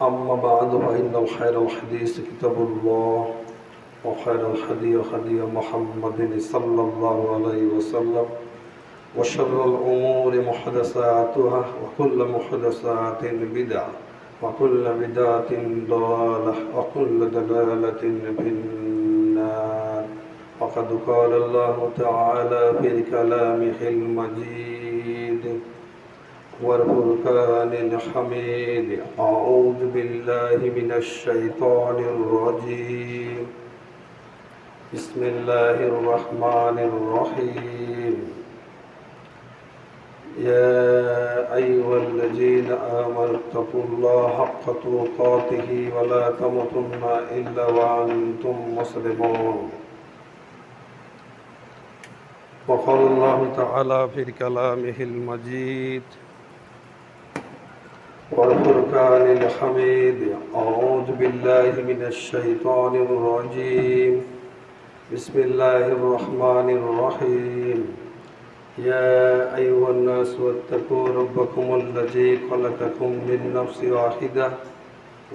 أما بعد فإن خير الحديث كتاب الله وخير الهدي هدي محمد صلى الله عليه وسلم وشر الأمور محدثاتها وكل محدثات بدعة وكل بدعة ضلالة وكل ضلالة في النار. وقد قال الله تعالى في كلامه المجيد والفرقان الحميد: أعوذ بالله من الشيطان الرجيم. بسم الله الرحمن الرحيم. يا أيها الذين آمنوا اتقوا الله حق تقاته ولا تموتن إلا وأنتم مسلمون. وقال الله تعالى في كلامه المجيد والفرقان الحميد: أعوذ بالله من الشيطان الرجيم. بسم الله الرحمن الرحيم. يا أيها الناس اتقوا ربكم الذي خلقكم من نفس واحدة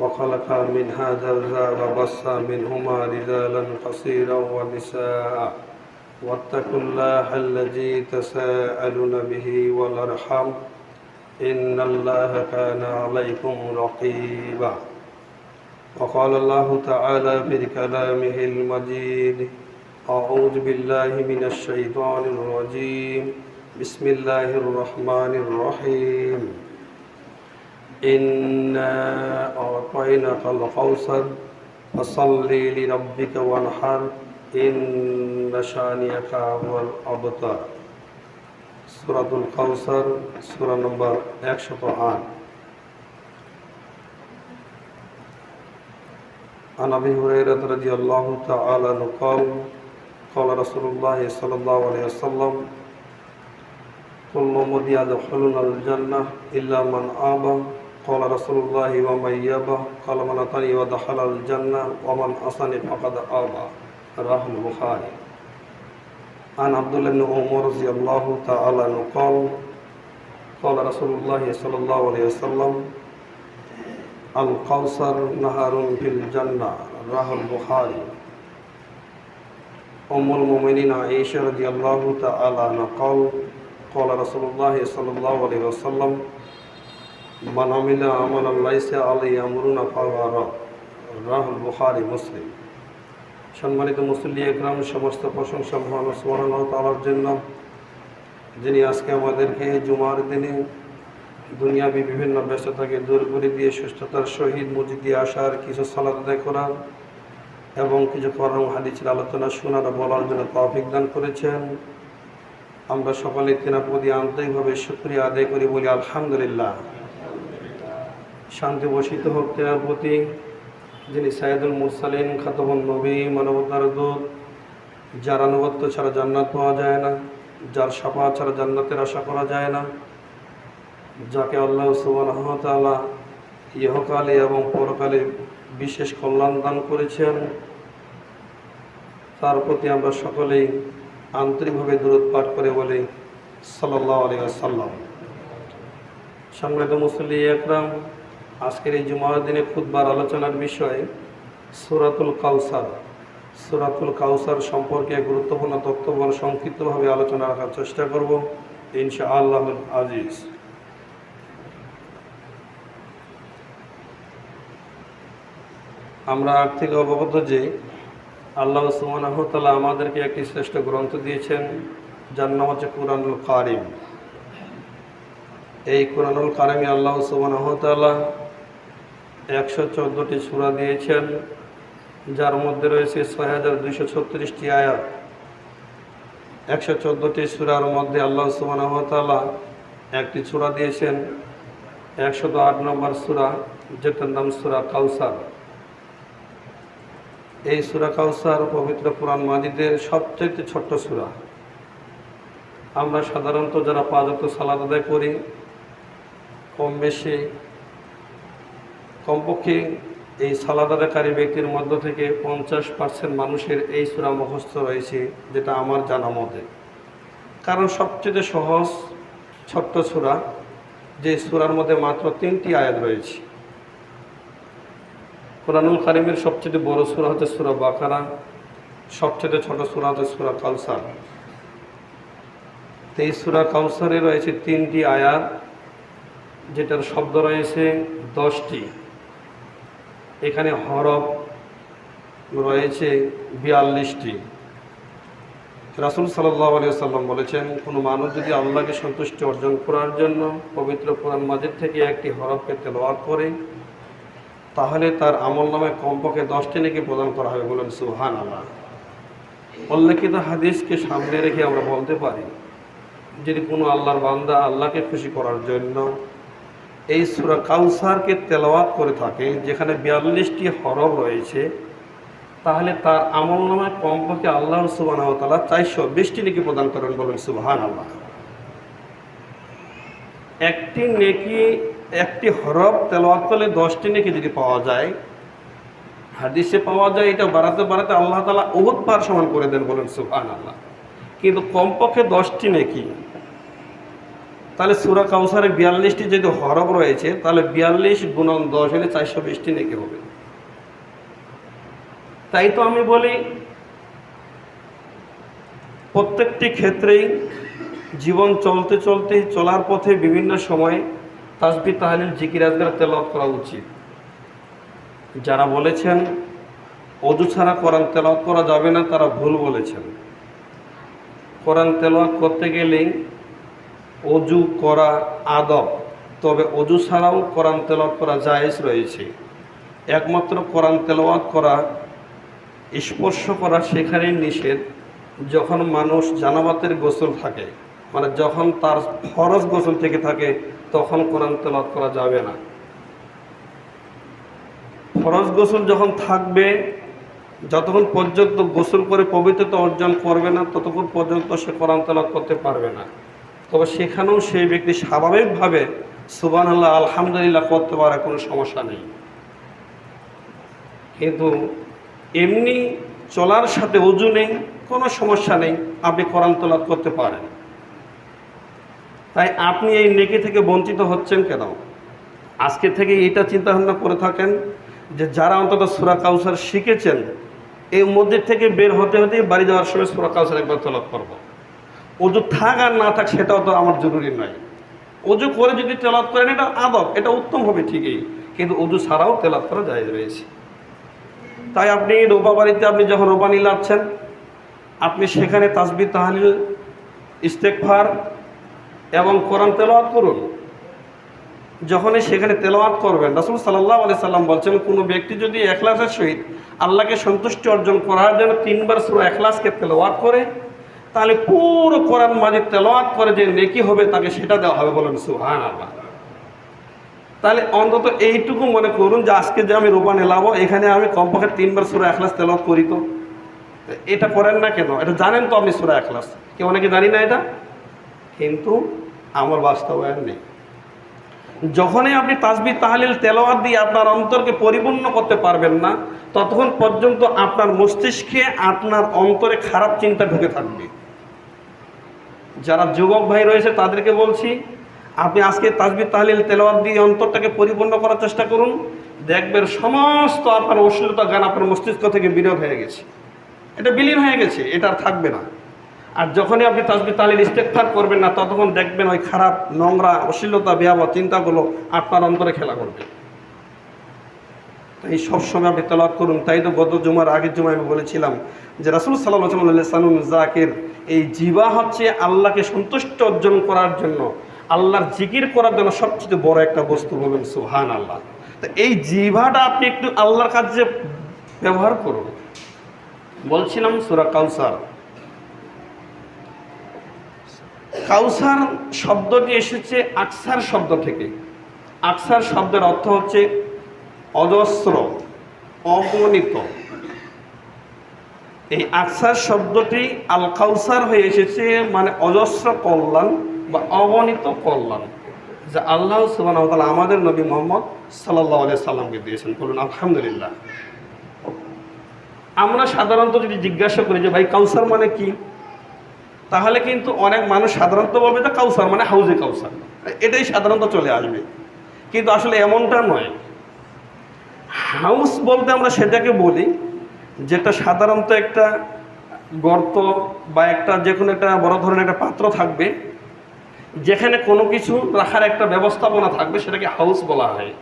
وخلق منها زوجها وبث منهما رجالا كثيرا ونساء واتقوا الله الذي تساءلون به والأرحام إن الله كان عليكم رقيبا. وقال الله تعالى في كلامه المجيد: أعوذ بالله من الشيطان الرجيم. بسم الله الرحمن الرحيم. إنا أعطيناك الكوثر فصل لربك وانحر إن شانئك هو الأبتر. সূরাতুল কাউসার, সূরা নম্বর 108। عن أبي هريرة رضي الله تعالى عنه قال قال رسول الله صلى الله عليه وسلم: كل أمتي يدخلون الجنة إلا من أبى. قال رسول الله: ومن يأبى؟ قال: من أطاعني ودخل الجنة ومن عصاني فقد أبى. رواه البخاري. عن عبد الله بن عمر رضي الله تعالى عنه قال قال رسول الله صلى الله عليه وسلم: الكوثر نهر في الجنة. رواه البخاري. أم المؤمنين عائشة رضي الله تعالى عنها قال قال رسول الله صلى الله عليه وسلم: من عمل عملا ليس عليه أمرنا فهو رد. رواه البخاري মুসলিম। সম্মানিত মুসল্লি একরাম, সমস্ত প্রশংসা মহান সুবহানাহু ওয়া তাআলার জন্য, যিনি আজকে আমাদেরকে জুমার দিনে দুনিয়াবি বিভিন্ন ব্যস্ততাকে দূর করে দিয়ে সুস্থতার সহিত মসজিদে আসার, কিছু সালাত আদায় করার এবং কিছু কোরআন হাদিসের আলোচনা শোনার ও বলার জন্য তৌফিক দান করেছেন। আমরা সকলে তিনার প্রতি আন্তরিকভাবে শুকরিয়া আদায় করি, বলি আলহামদুলিল্লাহ। শান্তি বর্ষিত হোক তিনার প্রতি, যিনি সাইয়্যিদুল মুরসালিন, খাতামুন নবী, মানবতার দূত, যার আনুগত্য ছাড়া জান্নাত পাওয়া যায় না, যার শাফাআত ছাড়া জান্নাতের আশা করা যায় না, যাকে আল্লাহ সুবহানাহু ওয়া তাআলা ইহকালে এবং পরকালে বিশেষ কল্যাণ দান করেছেন, তার প্রতি আমরা সকলেই আন্তরিকভাবে দরুদ পাঠ করে বলি সাল্লাল্লাহু আলাইহি ওয়াসাল্লাম। সম্মানিত মুসল্লি একরাম, আজকের এই জুমার দিনে খুতবার আলোচনার বিষয় সূরাতুল কাউসার। সূরাতুল কাউসার সম্পর্কে গুরুত্বপূর্ণ তথ্যবল সংক্ষিপ্তভাবে আলোচনা রাখার চেষ্টা করব ইনশাআল্লাহুল আজিজ। আমরা আগ থেকে অবগত যে আল্লাহ সুবহানাহু ওয়া তাআলা আমাদেরকে একটি শ্রেষ্ঠ গ্রন্থ দিয়েছেন, যার নাম হচ্ছে কুরআনুল কারীম। এই কুরআনুল কারীমে আল্লাহ সুবহানাহু ওয়া তাআলা 114টি সূরা দিয়েছেন, যার মধ্যে রয়েছে 6236টি আয়াত। 114টি সূরার মধ্যে আল্লাহ সুবহানাহু ওয়া তাআলা একটি সূরা দিয়েছেন 108 নম্বর সূরা, যেটার নাম সূরা কাউসার। এই সূরা কাউসার পবিত্র কুরআন মাজিদের সবচেয়ে ছোট্ট সূরা। আমরা সাধারণত যারা 5 ওয়াক্ত সালাত আদায় করি, কম বেশি কমপক্ষে এই সালাত আদায়কারী ব্যক্তির মধ্য থেকে 50% মানুষের এই সূরা মুখস্থ রয়েছে, যেটা আমার জানা মতে। কারণ সবচেয়ে সহজ ছোট্ট সূরা, যে সূরার মধ্যে মাত্র 3টি আয়াত রয়েছে। কুরআনুল কারীমের সবচেয়ে বড় সূরা হচ্ছে সূরা বাকারা, সবচেয়ে ছোট সূরা হচ্ছে সূরা কাউসার। এই সূরা কাউসারে রয়েছে 3টি আয়াত, যেটার শব্দ রয়েছে 10টি। এখানে হরফ রয়েছে 42টি। রাসূল সাল্লাল্লাহু আলাইহি ওয়াসাল্লাম বলেছেন, কোনো মানুষ যদি আল্লাহকে সন্তুষ্টি অর্জন করার জন্য পবিত্র কোরআন মাজিদ থেকে একটি হরফকে তেলাওয়াত করে, তাহলে তার আমলনামায় কমপক্ষে 10টি নেকি প্রদান করা হবে। বলেন সুবহানাল্লাহ। উল্লেখিত হাদিসকে সামনে রেখে আমরা বলতে পারি, যদি কোনো আল্লাহর বান্দা আল্লাহকে খুশি করার জন্য এই সূরা কাউসারকে তেলাওয়াত করে থাকে, যেখানে 42টি হরফ রয়েছে, তাহলে তার আমলনামায় কমপক্ষে আল্লাহ সুবহানাহু ওয়া তাআলা 420টি নেকি প্রদান করেন। বলেন সুবহানাল্লাহ। একটি নেকি, একটি হরফ তেলাওয়াত করলে 10টি নেকি যদি পাওয়া যায়, হাদিসে পাওয়া যায়, এটা বাড়াতে বাড়াতে আল্লাহ তাআলা উহুদ পাহাড় সমান করে দেন। বলেন সুবহানাল্লাহ। কিন্তু কমপক্ষে 10টি নেকি, তাহলে সূরা কাউসারে 42টি যদি হরফ রয়েছে, তাহলে 42 গুণন 10 হলে 420টি নেকি হবে। তাই তো আমি বলি, প্রত্যেকটি ক্ষেত্রেই জীবন চলতে চলতে চলার পথে বিভিন্ন সময় তাসবিহ, তাহলিল, জিকির, আজকার তেলাওয়াত করা উচিত। যারা বলেছেন ওযু ছাড়া কোরআন তেলাওয়াত করা যাবে না, তারা ভুল বলেছেন। কোরআন তেলাওয়াত করতে গেলেই ওযু করা আদব, তবে ওযু ছাড়াও কোরআন তেলাওয়াত করা জায়েজ রয়েছে। একমাত্র কোরআন তেলাওয়াত করা, স্পর্শ করা সেখানেই নিষেধ যখন মানুষ জানাবাতের গোসল থাকে, মানে যখন তার ফরজ গোসল থেকে থাকে, তখন কোরআন তেলাওয়াত করা যাবে না। ফরজ গোসল যখন থাকবে, যতক্ষণ পর্যন্ত গোসল করে পবিত্রতা অর্জন করবে না, ততক্ষণ পর্যন্ত সে কোরআন তেলাওয়াত করতে পারবে না। তবে সেখানেও সেই ব্যক্তি স্বাভাবিকভাবে সুবহানাল্লাহ, আলহামদুলিল্লাহ করতে পারে, কোনো সমস্যা নেই। কিন্তু এমনি চলার সাথে ওযু নেই, কোনো সমস্যা নেই, আপনি কোরআন তেলাওয়াত করতে পারেন। তাই আপনি এই নেকি থেকে বঞ্চিত হচ্ছেন কেন? আজকে থেকে এটা চিন্তা ভাবনা করে থাকেন যে যারা অন্তত সূরা কাউসার শিখেছেন, এই মধ্যে থেকে বের হতে হতে বাড়ি যাওয়ার সময় সূরা কাউসার একবার তেলাওয়াত করব। ওযু থাক আর না থাক সেটাও তো আমার জরুরি নয়। ওযু করে যদি তেলাওয়াত করেন, এটা আদব, এটা উত্তম হবে ঠিকই, কিন্তু ওযু ছাড়াও তেলাওয়াত করা জায়েজ রয়েছে। তাই আপনি রোবা বাড়িতে আপনি যখন রোবানি লাচ্ছেন, আপনি সেখানে তাসবিহ, তাহলিল, ইস্তেগফার এবং কোরআন তেলাওয়াত করুন। যখনই সেখানে তেলাওয়াত করবেন, রাসূল সাল্লাল্লাহু আলাইহি সাল্লাম বলছেন, কোনো ব্যক্তি যদি ইখলাসের সহিত আল্লাহকে সন্তুষ্টি অর্জন করার জন্য 3 বার সূরা ইখলাসকে তেলাওয়াত করে, তাহলে পুরো কোরআন মাজিদ তেলাওয়াত করে যে নেকি হবে, তাকে সেটা দেওয়া হবে। বলেন সুবহানাল্লাহ। তাহলে অন্তত এইটুকু মনে করুন যে আজকে যে আমি রোবা নেলাবো, এখানে আমি কমপক্ষে 3 বার সূরা ইখলাস তেলাওয়াত করি। তো এটা করেন না কেন? এটা জানেন তো আপনি সূরা ইখলাস, কেউ অনেকে জানি না এটা, কিন্তু আমার বাস্তবায়ন নেই। যখনই আপনি তাসবিহ, তাহলিল, তেলাওয়াত দিয়ে আপনার অন্তরকে পরিপূর্ণ করতে পারবেন না, ততক্ষণ পর্যন্ত আপনার মস্তিষ্কে, আপনার অন্তরে খারাপ চিন্তা ঢুকে থাকবে। যারা যুবক ভাই রয়েছে তাদেরকে বলছি, আপনি আজকে তাসবিহ, তাহলিল, তেলাওয়াত দিয়ে অন্তরটাকে পরিপূর্ণ করার চেষ্টা করুন। দেখবেন সমস্ত আপনার অশ্লীলতা জ্ঞান আপনার মস্তিষ্ক থেকে বিরোধ হয়ে গেছে, এটা বিলীন হয়ে গেছে, এটা আর থাকবে না। আর যখনই আপনি তাসবিহ, তাহলিল, ইস্তেগফার করবেন না, ততক্ষণ দেখবেন ওই খারাপ, নোংরা, অশ্লীলতা, ভয়াবহ চিন্তাগুলো আপনার অন্তরে খেলা করবে। তাই সবসময় আপনি তেলাওয়াত করুন। তাই তো গত জুমার আগের জুমায় আমি বলেছিলাম যে রাসূল সাল্লাল্লাহু আলাইহি ওয়াসাল্লাম লিসানুন যাকির, এই জিহ্বা হচ্ছে আল্লাহকে সন্তুষ্ট অর্জন করার জন্য, আল্লাহর জিকির করার জন্য সবচেয়ে বড় একটা বস্তু। বলেন সুবহানাল্লাহ। তো এই জিহ্বাটা আপনি একটু আল্লাহর কাছে ব্যবহার করুন। বলছিলাম সূরা কাউসার, কাউসার শব্দটি এসেছে আকসার শব্দ থেকে। আকসার শব্দের অর্থ হচ্ছে অজস্র, অগণিত। এই আকসার শব্দটি আল কাউসার হয়ে এসেছে, মানে অজস্র কল্যাণ বা অগণিত কল্যাণ, যা আল্লাহ সুবহানাহু ওয়া তাআলা আমাদের নবী মুহাম্মদ সাল্লাল্লাহু আলাইহি সাল্লামকে দিয়েছেন। বলুন আলহামদুলিল্লাহ। আমরা সাধারণত যদি জিজ্ঞাসা করি যে ভাই কাউসার মানে কি, তাহলে কিন্তু অনেক মানুষ সাধারণত বলবে যে কাউসার মানে হাউজে কাউসার, এটাই সাধারণত চলে আসবে। কিন্তু আসলে এমনটা নয়। হাউস বলতে আমরা সেটাকে বলি যেটা সাধারণত একটা গর্ত বা একটা যে কোনো একটা বড় ধরনের একটা পাত্র থাকবে, যেখানে কোনো কিছু রাখার একটা ব্যবস্থাপনা থাকবে, সেটাকে হাউস বলা হয়।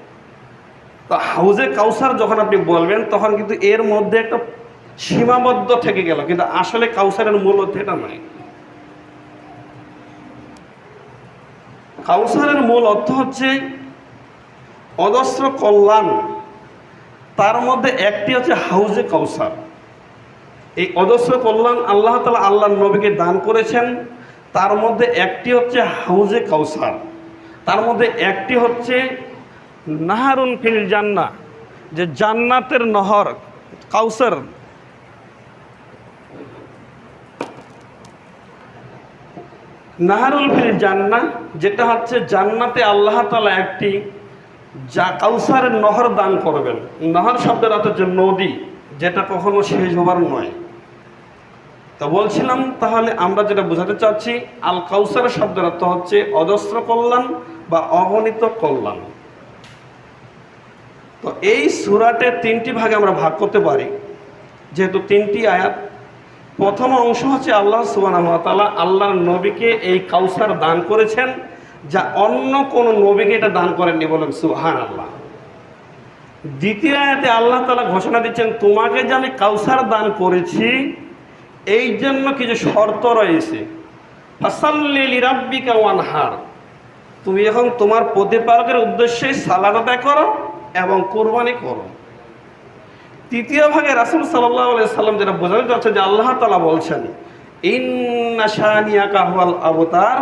তো হাউজে কাউসার যখন আপনি বলবেন তখন কিন্তু এর মধ্যে একটা সীমাবদ্ধ থেকে গেল, কিন্তু আসলে কাউসারের মূল অর্থ এটা নয়। কাউসারের মূল অর্থ হচ্ছে অজস্র কল্যাণ, তার মধ্যে একটি হচ্ছে হাউজে কাউসার। এই অজস্র কল্যাণ আল্লাহ তাআলা আল্লাহর নবীকে দান করেছেন, তার মধ্যে একটি হচ্ছে হাউজে কাউসার, তার মধ্যে একটি হচ্ছে নাহারুন ফিল জান্নাহ, যে জান্নাতের নহর কাউসার। নাহারুল ফিল জান্নাহ, যেটা হচ্ছে জান্নাতে আল্লাহ তাআলা একটি যা কাউসারের নহর দান করবেন। নহর শব্দের অর্থ হচ্ছে নদী, যেটা কখনো শেষ হবার নয়। তো বলছিলাম, তাহলে আমরা যেটা বোঝাতে চাচ্ছি, আল কাউসার শব্দের অর্থ হচ্ছে অজস্র কল্যাণ বা অগণিত কল্যাণ। তো এই সূরাতে তিনটি ভাগে আমরা ভাগ করতে পারি, যেহেতু তিনটি আয়াত। প্রথম অংশ হচ্ছে আল্লাহ সুবহানাহু ওয়া তাআলা আল্লাহর নবীকে এই কাউসার দান করেছেন, যা অন্য কোনো নবীকে এটা দান করেননি, বলেন সুবহানাল্লাহ। দ্বিতীয় আয়াতে আল্লাহ তাআলা ঘোষণা দিচ্ছেন, তোমাকে যে আমি কাউসার দান করেছি এই জন্য কিছু শর্ত রয়েছে। ফাসাল্লি লিরাব্বিকা ওয়ানহার, তুমি এখন তোমার প্রতিপালকের উদ্দেশ্যে সালাত আদায় করো এবং কুরবানি করো। তৃতীয় ভাগে রাসূল সাল্লাল্লাহু আলাইহি সাল্লাম যেটা বোঝাতে চাচ্ছে যে আল্লাহ তাআলা বলছেন, ইন্না শানিয়াকা হুয়াল আবতার,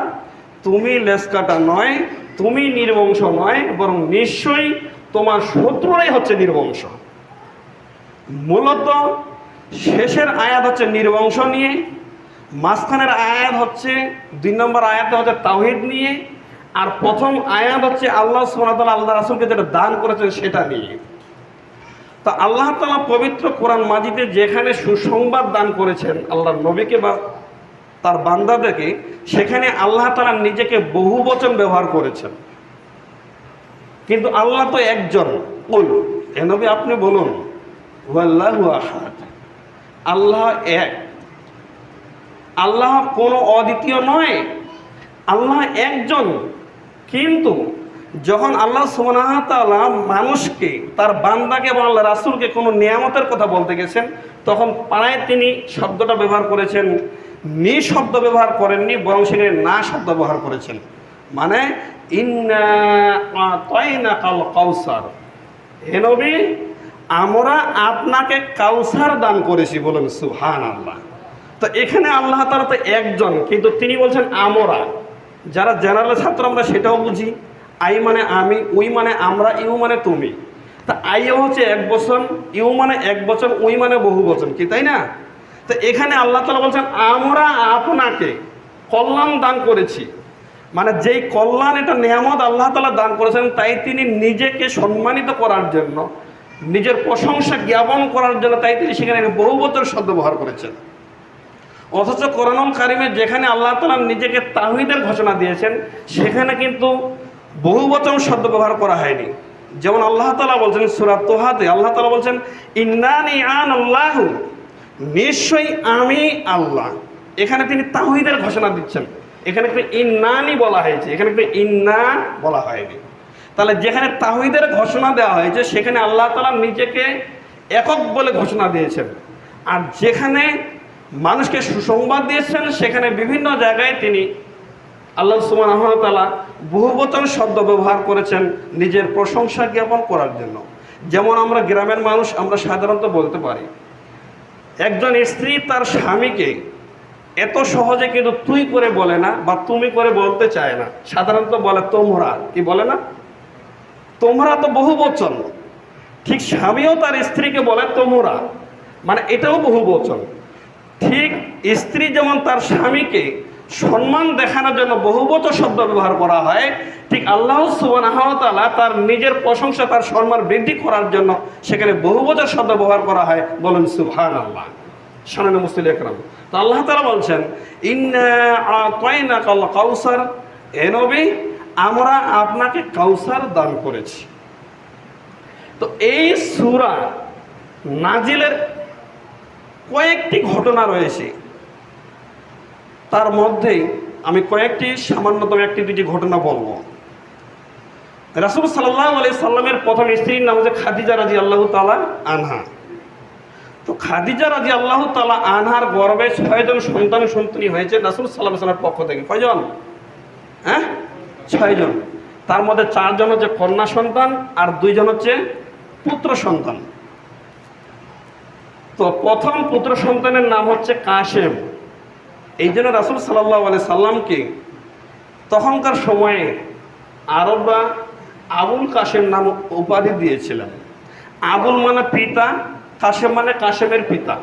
তুমি লেসকাটা নয়, তুমি নির্বংশ নয়, বরং নিশ্চয়ই তোমার শত্রুরাই হচ্ছে নির্বংশ। মূলত শেষের আয়াত হচ্ছে নির্বংশ নিয়ে, মাঝখানের আয়াত হচ্ছে 2 নম্বর আয়াতে হচ্ছে তাওহীদ নিয়ে, আর প্রথম আয়াত হচ্ছে আল্লাহ সুবহানাহু ওয়া তাআলা আল্লাহ রাসূলকে যেটা দান করেছেন সেটা নিয়ে। তো আল্লাহ তাআলা পবিত্র কোরআন মাজিদে যেখানে সুসংবাদ দান করেছেন আল্লাহর নবীকে বা তার বান্দাদেরকে, সেখানে আল্লাহ তাআলা নিজেকে বহু বচন ব্যবহার করেছেন। কিন্তু আল্লাহ তো একজন। কুল, হে নবী আপনি বলুন, ওয়াল্লাহু আহাদ, আল্লাহ এক। আল্লাহ কোনো অদ্বিতীয় নয়, আল্লাহ একজন। কিন্তু যখন আল্লাহ সুবহানাহু ওয়া তাআলা মানুষকে, তার বান্দাকে এবং আল্লাহ রাসূলকে কোনো নিয়ামতের কথা বলতে গেছেন, তখন পাড়ায় তিনি শব্দটা ব্যবহার করেছেন, নি শব্দ ব্যবহার করেননি, বরং সেখানে না শব্দ ব্যবহার করেছেন। মানে ইন্না আতাইনাকাল কাউসার, হে নবী আমরা আপনাকে কাউসার দান করেছি, বলেন সুবহানাল্লাহ। তো এখানে আল্লাহ তাআলা তো একজন, কিন্তু তিনি বলছেন আমরা। যারা জেনারেল ছাত্র আমরা সেটাও বুঝি, আই মানে আমি, উই মানে আমরা, ইউ মানে তুমি। তা আইও হচ্ছে এক বচন, ইউ মানে এক বচন, উই মানে বহু বচন, কি তাই না? তো এখানে আল্লাহ তাআলা বলছেন আমরা আপনাকে কল্যাণ দান করেছি, মানে যেই কল্যাণ, এটা নিয়ামত আল্লাহ তাআলা দান করেছেন, তাই তিনি নিজেকে সম্মানিত করার জন্য, নিজের প্রশংসা জ্ঞাপন করার জন্য, তাই তিনি সেখানে বহু বচন শব্দ ব্যবহার করেছেন। অথচ কোরআনুল কারিমে যেখানে আল্লাহ তাআলা নিজেকে তাওহীদের ঘোষণা দিয়েছেন, সেখানে কিন্তু বহু বচন শব্দ ব্যবহার করা হয়নি। যেমন আল্লাহ তাআলা বলছেন সূরা তোহাতে, আল্লাহ তাআলা বলছেন ইন্নানি আনাল্লাহু, নিশ্চয়ই আমি আল্লাহ। এখানে তিনি তাওহীদের ঘোষণা দিচ্ছেন, এখানে একটু ইন্নানি বলা হয়েছে, এখানে একটু ইন্না বলা হয়নি। তাহলে যেখানে তাওহীদের ঘোষণা দেওয়া হয়েছে সেখানে আল্লাহ তাআলা নিজেকে একক বলে ঘোষণা দিয়েছেন, আর যেখানে মানুষকে সুসংবাদ দিয়েছেন সেখানে বিভিন্ন জায়গায় তিনি আল্লাহ সুবহানাহু ওয়া তাআলা বহুবচন শব্দ ব্যবহার করেছেন নিজের প্রশংসা জ্ঞাপন করার জন্য। যেমন আমরা গ্রামের মানুষ, আমরা সাধারণত বলতে পারি, একজন স্ত্রী তার স্বামীকে এত সহজে কিন্তু তুই করে বলে না বা তুমি করে বলতে চায় না, সাধারণত বলে তোমরা, কি বলে না? তোমরা তো বহু বচন। ঠিক স্বামীও তার স্ত্রীকে বলে তোমরা, মানে এটাও বহু বচন। ঠিক স্ত্রী যেমন তার স্বামীকে সম্মান দেখানোর জন্য বহুবচন শব্দ ব্যবহার করা হয়, ঠিক আল্লাহ সুবহানাহু ওয়া তাআলা তার নিজের প্রশংসা, তার সম্মান বৃদ্ধি করার জন্য সেখানে বহুবচন শব্দ ব্যবহার করা হয়, বলেন সুবহানাল্লাহ। শোনেন মুসলিম একরাম, তো আল্লাহ তাআলা বলছেন ইন্না আতাইনাকাল কাউসার, হে নবী আমরা আপনাকে কাউসার দান করেছি। তো এই সূরা নাজিলের কয়েকটি ঘটনা রয়েছে, তার মধ্যেই আমি কয়েকটি সামান্যতম একটি দুটি ঘটনা বলবো। রাসূল সাল্লাল্লাহু আলাইহি সাল্লামের প্রথম স্ত্রীর নাম হচ্ছে খাদিজা রাদিয়াল্লাহু তাআলা আনহা। তো খাদিজা রাদিয়াল্লাহু তাআলা আনহার গর্ভে 6 জন সন্তানী হয়েছে রাসূল সাল্লাল্লাহু আলাইহি ওয়াসাল্লামের পক্ষ থেকে। কয়জন? 6 জন। তার মধ্যে 4 জন হচ্ছে কন্যা সন্তান আর 2 জন হচ্ছে পুত্র সন্তান। তো প্রথম পুত্র সন্তানের নাম হচ্ছে কাসেম। এই জন্য রাসূল সাল্লাল্লাহু আলাইহি সাল্লামকে তখনকার সময়ে আরবরা আবুল কাসেম নাম উপাধি দিয়েছিলেন। আবুল মানে পিতা, কাসেম মানে কাসেমের পিতা।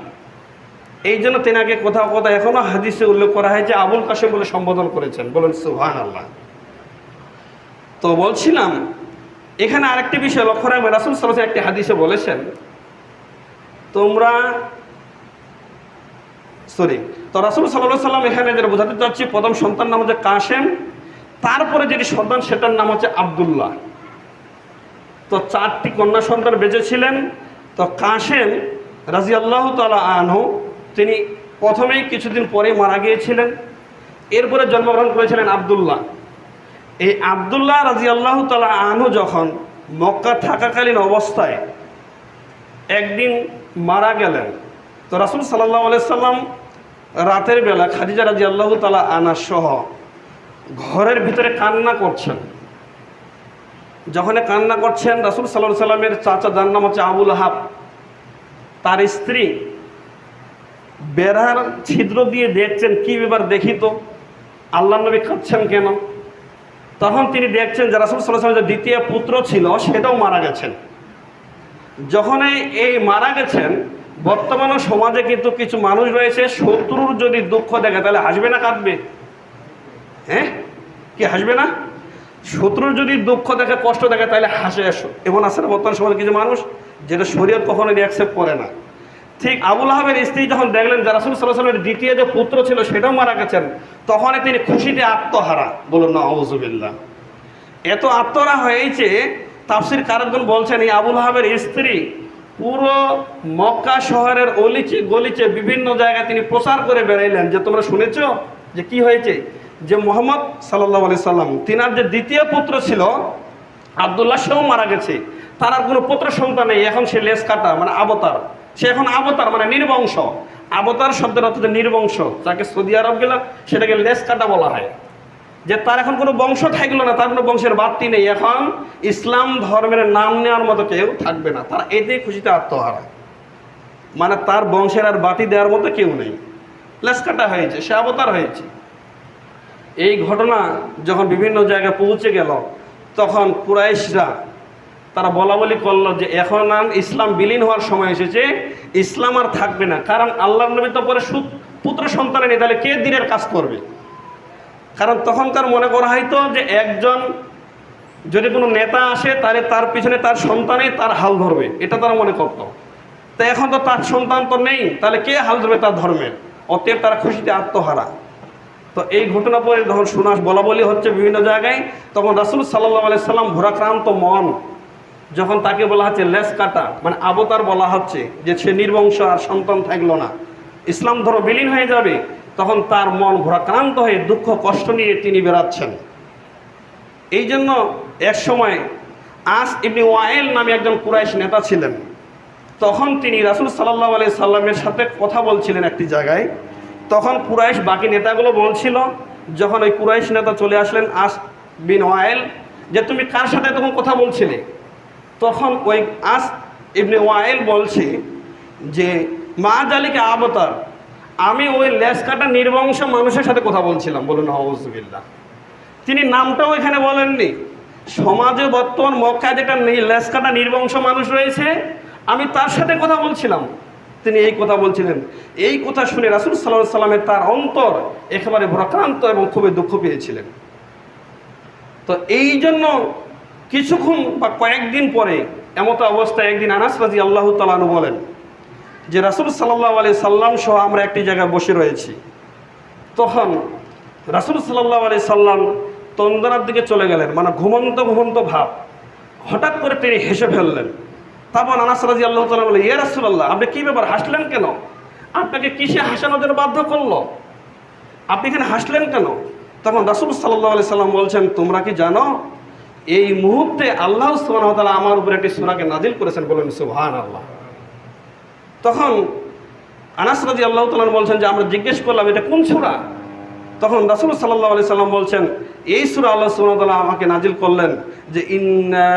এই জন্য তেনাকে কোথাও কোথাও এখনো হাদিসে উল্লেখ করা হয়েছে আবুল কাসেম বলে সম্বোধন করেছেন। বলেন সুবহানাল্লাহ। তো বলছিলাম এখানে আরেকটি বিষয় লক্ষ্য রাখবে, রাসূল সাল্লাল্লাহু আলাইহি ওয়াসাল্লাম একটি হাদিসে বলেছেন তো রাসূল সাল্লাল্লাহু আলাইহি ওয়াসাল্লাম এখানে যেটা বোঝাতে চাচ্ছি, প্রথম সন্তান নাম হচ্ছে কাসেম, তারপরে যেটি সন্তান সেটার নাম হচ্ছে আব্দুল্লাহ। তো 4টি কন্যা সন্তান বেঁচেছিলেন। তো কাসেম রাদিয়াল্লাহু তাআলা আনহু তিনি প্রথমেই কিছুদিন পরে মারা গিয়েছিলেন। এরপরে জন্মগ্রহণ করেছিলেন আব্দুল্লাহ। এই আব্দুল্লাহ রাদিয়াল্লাহু তাআলা আনহু যখন মক্কা থাকাকালীন অবস্থায় একদিন মারা গেলেন, তো রাসূল সাল্লাল্লাহু আলাইহি সাল্লাম রাতের বেলা খাদিজা রাদিয়াল্লাহু তাআলা আনহা সহ ঘরের ভিতরে কান্না করছেন। যখন কান্না করছেন, রাসূল সাল্লাল্লাহু আলাইহি সাল্লামের চাচা, যার নাম হচ্ছে আবুল আহাব, তার স্ত্রী বেড়ার ছিদ্র দিয়ে দেখছেন কি ব্যাপার, দেখি তো আল্লাহর নবী কাঁদছেন কেন। তখন তিনি দেখছেন যে রাসূল সাল্লাল্লাহু আলাইহি সাল্লামের দ্বিতীয় পুত্র ছিল সেটাও মারা গেছেন। যখন এই মারা গেছেন, বর্তমানে সমাজে কিন্তু কিছু মানুষ রয়েছে, শত্রুর যদি দুঃখ দেখে তাহলে হাসবে না কাঁদবে? কি হাসবে না? শত্রুর যদি দুঃখ দেখে, কষ্ট দেখে, তাহলে হাসে। এমন আছে না বর্তমান সমাজে কিছু মানুষ, যেটা শরীয়ত কখনো অ্যাকসেপ্ট করে না। ঠিক আবুল আহাবের স্ত্রী যখন দেখলেন যে রাসূল সাল্লাল্লাহু আলাইহি ওয়াসাল্লামের দ্বিতীয় যে পুত্র ছিল সেটাও মারা গেছেন, তখনই তিনি খুশিতে আত্মহারা। বলুন না আউযুবিল্লাহ। এত আত্মহারা হয়েছে, তাফসীর কারকগণ বলছেন এই আবুল আহাবের স্ত্রী পুরো মক্কা শহরের অলিচে গলিচে বিভিন্ন জায়গায় তিনি প্রচার করে বেড়াইলেন যে তোমরা শুনেছো যে কি হয়েছে, যে মুহাম্মদ সাল্লাল্লাহু আলাইহি সাল্লাম তিনার যে দ্বিতীয় পুত্র ছিল আব্দুল্লাহ, সেও মারা গেছে। তার আর কোনো পুত্র সন্তান নেই। এখন সে লেজ কাটা, মানে অবতার। সে এখন অবতার, মানে নির্বংশ। অবতার শব্দের অর্থ নির্বংশ। যাকে সৌদি আরব গেল সেটাকে লেজ কাটা বলা হয়। যে তার এখন কোনো বংশ থাকলো না, তার কোনো বংশের বাড়তি নেই। এখন ইসলাম ধর্মের নাম নেওয়ার মতো কেউ থাকবে না। তারা এতেই খুশিতে আত্মহারা, মানে তার বংশের আর বাতি দেওয়ার মতো কেউ নেই। লেজ কাটা হয়েছে, সে অবতার হয়েছে। এই ঘটনা যখন বিভিন্ন জায়গায় পৌঁছে গেল, তখন কুরাইশরা তারা বলা বলি করলো যে এখন আর ইসলাম বিলীন হওয়ার সময় এসেছে, ইসলাম আর থাকবে না। কারণ আল্লাহর নবী তো পরে পুত্র সন্তানে নেই, তাহলে কে দ্বীনের কাজ করবে? কারণ তখনকার মনে করা হয়তো যে একজন যদি কোনো নেতা আসে তাহলে তার পিছনে তার সন্তানই তার হাল ধরবে, এটা তারা মনে করতো। তো এখন তো তার সন্তান তো নেই, তাহলে কে হাল ধরবে তার ধর্মের? অতএব তারা খুশিতে আত্মহারা। তো এই ঘটনা পরে যখন বলা বলি হচ্ছে বিভিন্ন জায়গায়, তখন রাসূল সাল্লাল্লাহু আলাইহি সাল্লাম ভরাক্রান্ত মন, যখন তাকে বলা হচ্ছে লেজ কাটা, মানে অবতার বলা হচ্ছে, যে সে নির্বংশ আর সন্তান থাকলো না, ইসলাম ধর্ম বিলীন হয়ে যাবে, তখন তার মন ভরাক্রান্ত হয়ে দুঃখ কষ্ট নিয়ে তিনি বেড়াচ্ছেন। এই জন্য এক সময় আস ইবনে ওয়াইল নামে একজন কুরাইশ নেতা ছিলেন। তখন তিনি রাসূল সাল্লাল্লাহু আলাইহি সাল্লামের সাথে কথা বলছিলেন একটি জায়গায়। তখন কুরাইশ বাকি নেতাগুলো বলছিল, যখন ওই কুরাইশ নেতা চলে আসলেন আস বিন ওয়াইল, যে তুমি কার সাথে তখন কথা বলছিলে? তখন ওই আস ইবনে ওয়াইল বলছে যে মা জালিকা আবতার, আমি ওই লেজ কাটা নির্বংশ মানুষের সাথে কথা বলছিলাম। বলুন আউযুবিল্লাহ। তিনি নামটাও এখানে বলেননি। সমাজে বর্তমান মক্কায় যেটা লেজ কাটা নির্বংশ মানুষ রয়েছে, আমি তার সাথে কথা বলছিলাম। তিনি এই কথা বলছিলেন। এই কথা শুনে রাসূল সাল্লাল্লাহু আলাইহি সাল্লামের তার অন্তর একেবারে ভরাক্রান্ত এবং খুবই দুঃখ পেয়েছিলেন। তো এই জন্য কিছুক্ষণ বা কয়েকদিন পরে এমতো অবস্থায় একদিন আনাস রাদিয়াল্লাহু তাআলা আনহু বলেন যে রাসূল সাল্লাল্লাহু আলাইহি সাল্লাম সহ আমরা একটি জায়গায় বসে রয়েছি। তখন রাসূল সাল্লাল্লাহু আলাইহি সাল্লাম তন্দ্রার দিকে চলে গেলেন, মানে ঘুমন্ত ঘুমন্ত ভাব। হঠাৎ করে তিনি হেসে ফেললেন। তখন আনাস রাদিয়াল্লাহু তাআলা বলে, ইয়া রাসূলুল্লাহ, আপনি কি ব্যাপার, হাসলেন কেন? আপনাকে কিসে হাসানোর জন্য বাধ্য করলো? আপনি এখানে হাসলেন কেন? তখন রাসূল সাল্লাল্লাহু আলাইহি সাল্লাম বলছেন, তোমরা কি জানো এই মুহূর্তে আল্লাহ সুবহানাহু ওয়া তাআলা আমার উপরে একটি সূরাকে নাজিল করেছেন? বলেন সুবহানাল্লাহ। তখন আনাস রাদিয়াল্লাহু তাআলা বলছেন যে আমরা জিজ্ঞেস করলাম এটা কোন সূরা? তখন রাসূল সাল্লাল্লাহু আলাইহি সাল্লাম বলছেন, এই সূরা আল্লাহ সুবহানাহু ওয়া তাআলা আমাকে নাজিল করলেন যে ইন্না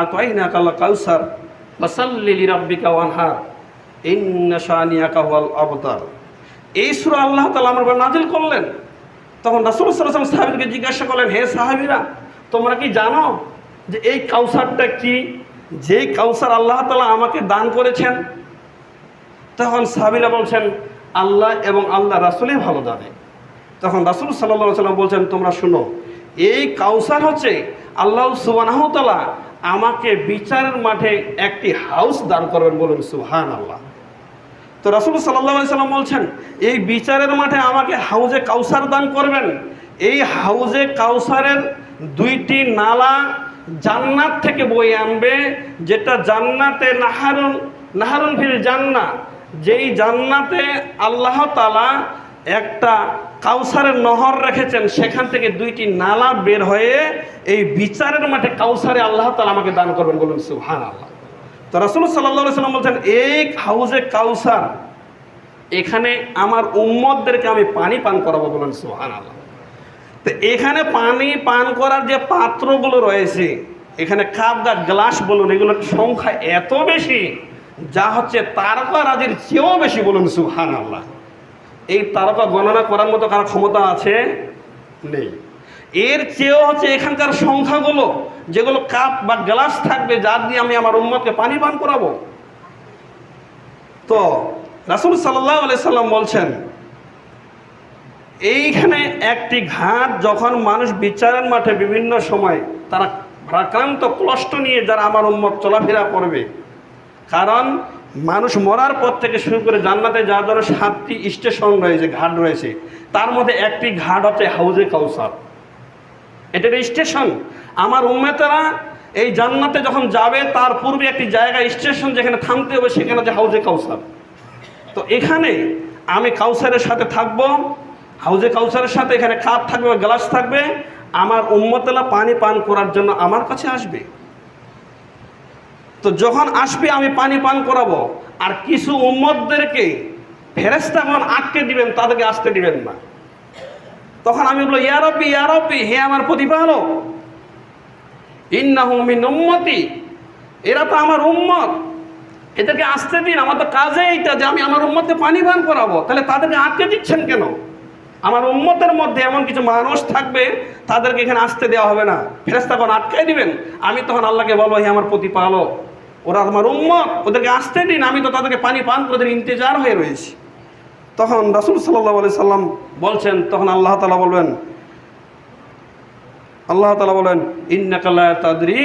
আ'তাইনাকাল কাউসার ফাসাল্লি লিরাব্বিকা ওয়ানহার ইন্না শানিয়াকা হুয়াল আবতার। এই সূরা আল্লাহ তাআলা আমার উপর নাজিল করলেন। তখন রাসূল সাল্লাল্লাহু আলাইহি ওয়াসাল্লাম সাহাবীদেরকে জিজ্ঞাসা করলেন, হে সাহাবীরা, তোমরা কি জানো যে এই কাউসারটা কি, যেই কাউসার আল্লাহ তাআলা আমাকে দান করেছেন? তখন সাহাবীরা বলছেন, আল্লাহ এবং আল্লাহ রাসূলই ভালো জানে। তখন রাসূল সাল্লাল্লাহু আলাইহি ওয়াসাল্লাম বলছেন, তোমরা শুনো, এই কাউসার হচ্ছে আল্লাহ সুবহানাহু ওয়া তাআলা আমাকে বিচারের মাঠে একটি হাউস দান করবেন। বলুন সুবহানাল্লাহ। তো রাসূল সাল্লাল্লাহু আলাইহি ওয়াসাল্লাম বলছেন, এই বিচারের মাঠে আমাকে হাউজে কাউসার দান করবেন। এই হাউজে কাউসারের দুইটি নালা জান্নাত থেকে বয়ে আনবে, যেটা জান্নাতে নাহারুন ফিল জান্নাহ, যেই জান্নাতে আল্লাহ তাআলা একটা কাউসারের নহর রেখেছেন, সেখান থেকে দুইটি নালা বের হয়ে এই বিচারের মাঠে কাউসারে আল্লাহ তাআলা আমাকে দান করবেন। বলুন সুবহানাল্লাহ। তো রাসূল সাল্লাল্লাহু আলাইহি ওয়াসাল্লাম বলছেন, এই হাউজে কাউসার, এখানে আমার উম্মতদেরকে আমি পানি পান করাবো। বলুন সুবহানাল্লাহ। তো এখানে পানি পান করার যে পাত্রগুলো রয়েছে, এখানে কাপ বা গ্লাস বলুন, এগুলোর সংখ্যা এত বেশি যা হচ্ছে তারকা রাজির চেয়েও বেশি। বলুন সুবহানাল্লাহ। এই তারকা গণনা করার মতো কারো ক্ষমতা আছে? নেই। এর চেয়েও হচ্ছে এখানকার সংখ্যাগুলো, যেগুলো কাপ বা গ্লাস থাকবে, যার দিয়ে আমি আমার উম্মতকে পানি পান করাবো। তো রাসূল সাল্লাল্লাহু আলাইহি সাল্লাম বলছেন, এইখানে একটি ঘাট, যখন মানুষ বিচারের মাঠে বিভিন্ন সময় তারা ভারাক্রান্ত কষ্ট নিয়ে যারা আমার উম্মত চলাফেরা করবে, কারণ মানুষ মরার পর থেকে শুরু করে জান্নাতে যাওয়ার জন্য 7টি স্টেশন রয়েছে, ঘাট রয়েছে, তার মধ্যে একটি ঘাট হচ্ছে হাউজে কাউসার। এটা স্টেশন। আমার উম্মতেরা এই জান্নাতে যখন যাবে তার পূর্বে একটি জায়গা স্টেশন যেখানে থামতে হবে, সেখানে হচ্ছে হাউজে কাউসার। তো এখানে আমি কাউসারের সাথে থাকবো, হাউজে কাউসারের সাথে এখানে কাপ থাকবে, গ্লাস থাকবে, আমার উম্মতেরা পানি পান করার জন্য আমার কাছে আসবে। তো যখন আসবে আমি পানি পান করাবো, আর কিছু উম্মতদেরকে ফেরেশতাগণ আটকে দিবেন, তাদেরকে আসতে দিবেন না। তখন আমি বলবো, ইয়া রাব্বি, ইয়া রাব্বি, হে আমার প্রতিপালক, ইন্নাহু মিন উম্মতি, এরা তো আমার উম্মত, এদেরকে আসতে দিন। আমার তো কাজে এইটা যে আমি আমার উম্মতকে পানি পান করাবো, তাহলে তাদেরকে আটকে দিচ্ছেন কেন? আমার উম্মতের মধ্যে এমন কিছু মানুষ থাকবে, তাদেরকে এখানে আসতে দেওয়া হবে না, ফেরেশতাগণ আটকে দিবেন। আমি তখন আল্লাহকে বলবো, হে আমার প্রতিপালক, ওরা আমার উম্মত, ওদেরকে আসতে দিন, আমি তো তাদেরকে পানি পান করে ওদের ইন্তজার হয়ে রয়েছি। তখন রাসূল সাল্লাল্লাহু আলাইহি সাল্লাম বলছেন, তখন আল্লাহ তাআলা বলেন, ইন্নাকা লা তাদরি,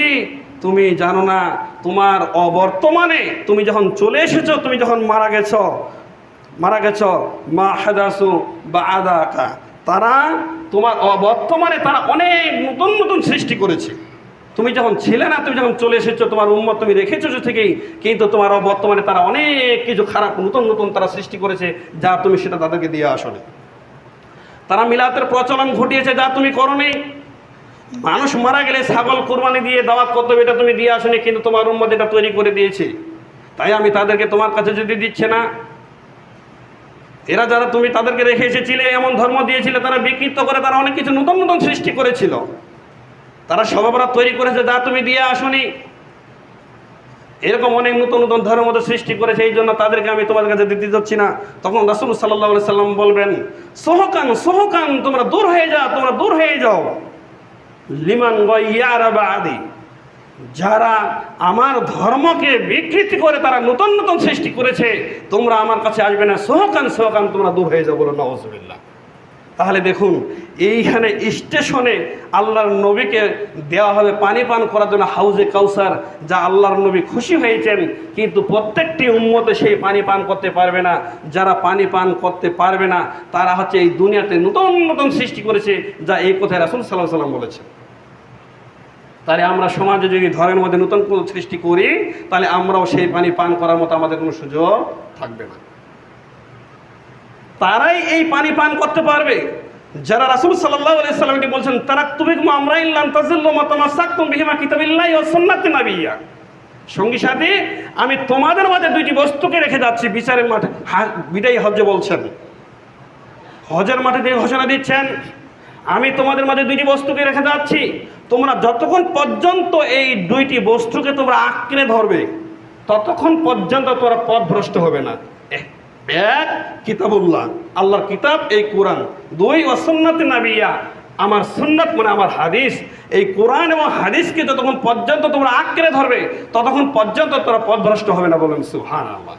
তুমি জানো না, তোমার অবর্তমানে তুমি যখন চলে এসেছো, তুমি যখন মারা গেছো, মা হাদাসু বা'দাকা, তারা তোমার অবর্তমানে তারা অনেক নতুন নতুন সৃষ্টি করেছে। তুমি যখন ছিলে না, তুমি যখন চলে এসেছো, তোমার উম্মত তুমি রেখেছো থেকেই, কিন্তু তোমার বর্তমানে তারা অনেক কিছু খারাপ নতুন নতুন তারা সৃষ্টি করেছে, যা তুমি সেটা তাদেরকে দিয়ে আসলে। তারা মিলাতের প্রচলন ঘটিয়েছে, যা তুমি করোনি। মানুষ মারা গেলে ছাগল কুরবানি দিয়ে দাওয়াত করতে হবে, এটা তুমি দিয়ে আসনি, কিন্তু তোমার উম্মত এটা তৈরি করে দিয়েছে, তাই আমি তাদেরকে তোমার কাছে যদি দিচ্ছে না। এরা যারা তুমি তাদেরকে রেখে এসেছিলে, এমন ধর্ম দিয়েছিলে, তারা বিকৃত করে তারা অনেক কিছু নতুন নতুন সৃষ্টি করেছিল, তারা সবাবরা তৈরি করেছে, যা তুমি দিয়ে আসনি। এরকম অনেক নতুন নতুন ধর্ম সৃষ্টি করেছে, এই জন্য তাদেরকে আমি তোমার কাছে দিতে যাচ্ছি না। তখন রাসূল সাল্লাল্লাহু আলাইহি সাল্লাম বলবেন, সোহকান, তোমরা দূর হয়ে যাও, লিমান গায়্যারা বা'দি, যারা আমার ধর্মকে বিকৃতি করে তারা নতুন নতুন সৃষ্টি করেছে, তোমরা আমার কাছে আসবে না। সোহকান, তোমরা দূর হয়ে যাও। বলো নাউযুবিল্লাহ। তাহলে দেখুন, এইখানে স্টেশনে আল্লাহর নবীকে দেওয়া হবে পানি পান করার জন্য হাউজে কাউসার, যা আল্লাহর নবী খুশি হয়েছেন, কিন্তু প্রত্যেকটি উম্মতে সেই পানি পান করতে পারবে না। যারা পানি পান করতে পারবে না, তারা হচ্ছে এই দুনিয়াতে নতুন নতুন সৃষ্টি করেছে, যা এই কথায় রাসূল সাল্লাল্লাহু আলাইহি ওয়াসাল্লাম বলেছেন। তাহলে আমরা সমাজে যদি ঘরের মধ্যে নতুন কোনো সৃষ্টি করি, তাহলে আমরাও সেই পানি পান করার মতো আমাদের কোনো সুযোগ থাকবে না। তারাই এই পানি পান করতে পারবে যারা রাসূল সাল্লাল্লাহু আলাইহি ওয়াসাল্লাম এটি বলছেন, তারাকতু বিকুম আমরাইন লান তাযিল্লু মা তামাসসাকতুম বিহিমা কিতাবিল্লাহি ওয়া সুন্নাতি নাবিয়্যা। সঙ্গী সাথী, আমি তোমাদের মাঝে দুইটি বস্তুকে রেখে যাচ্ছি বিচারের মাঠে। বিদায়ী হজ্জে বলছেন, হজের মাঠে দিয়ে ঘোষণা দিচ্ছেন, আমি তোমাদের মাঝে দুইটি বস্তুকে রেখে যাচ্ছি, তোমরা যতক্ষণ পর্যন্ত এই দুইটি বস্তুকে তোমরা আঁকড়ে ধরবে ততক্ষণ পর্যন্ত তোমরা পথভ্রষ্ট হবে না। এক, কিতাবুল্লাহ, আল্লাহর কিতাব এই কোরআন। দুই, ওয়া সুন্নাতি নাবিয়্যা, আমার সুন্নাত মানে আমার হাদিস। এই কোরআন এবং হাদিসকে যতক্ষণ পর্যন্ত তোমরা আঁকড়ে ধরবে ততক্ষণ পর্যন্ত তোমরা পথভ্রষ্ট হবে না। বলেন সুবহানাল্লাহ।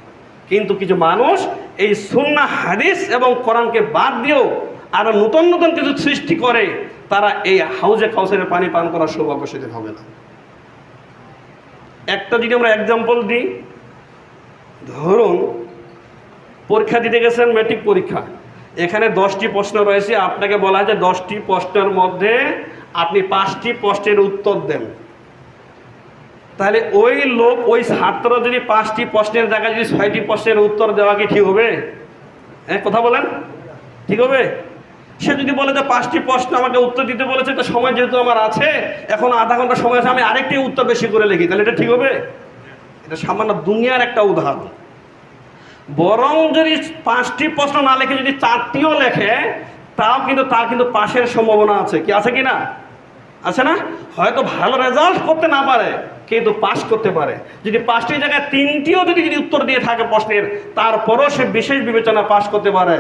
কিন্তু কিছু মানুষ এই সুন্নাহ, হাদিস এবং কোরআনকে বাদ দিয়েও আরো নতুন নতুন কিছু সৃষ্টি করে, তারা এই হাউজে কাউসারের পানি পান করার সৌভাগ্য সেদিন হবে না। একটা যদি আমরা এক্সাম্পল দিই, ধরুন পরীক্ষা দিতে গেছেন, মেট্রিক পরীক্ষা, এখানে 10টি প্রশ্ন রয়েছে, আপনাকে বলা হয় যে 10টি প্রশ্নের মধ্যে আপনি 5টি প্রশ্নের উত্তর দেন। তাহলে ওই লোক, ওই ছাত্র যদি 5টি প্রশ্নের জায়গায় যদি 6টি প্রশ্নের উত্তর দেওয়া কি ঠিক হবে? হ্যাঁ, কথা বলেন, ঠিক হবে? সে যদি বলে যে 5টি প্রশ্ন আমাকে উত্তর দিতে বলেছে, তো সময় যেহেতু আমার আছে, এখন আধা ঘন্টা সময় আছে, আমি আরেকটি উত্তর বেশি করে লিখি, তাহলে এটা ঠিক হবে? এটা সামান্য দুনিয়ার একটা উদাহরণ। বরং যদি 5টি প্রশ্ন না লেখে যদি 4টিও লেখে, তাও কিন্তু তার কিন্তু পাশের সম্ভাবনা আছে। কি আছে? কি না আছে না? হয়তো ভালো রেজাল্ট করতে না পারে, কিন্তু পাস করতে পারে। যদি 5টির জায়গায় 3টিও যদি উত্তর দিয়ে থাকে প্রশ্নের, তারপরও সে বিশেষ বিবেচনা পাস করতে পারে।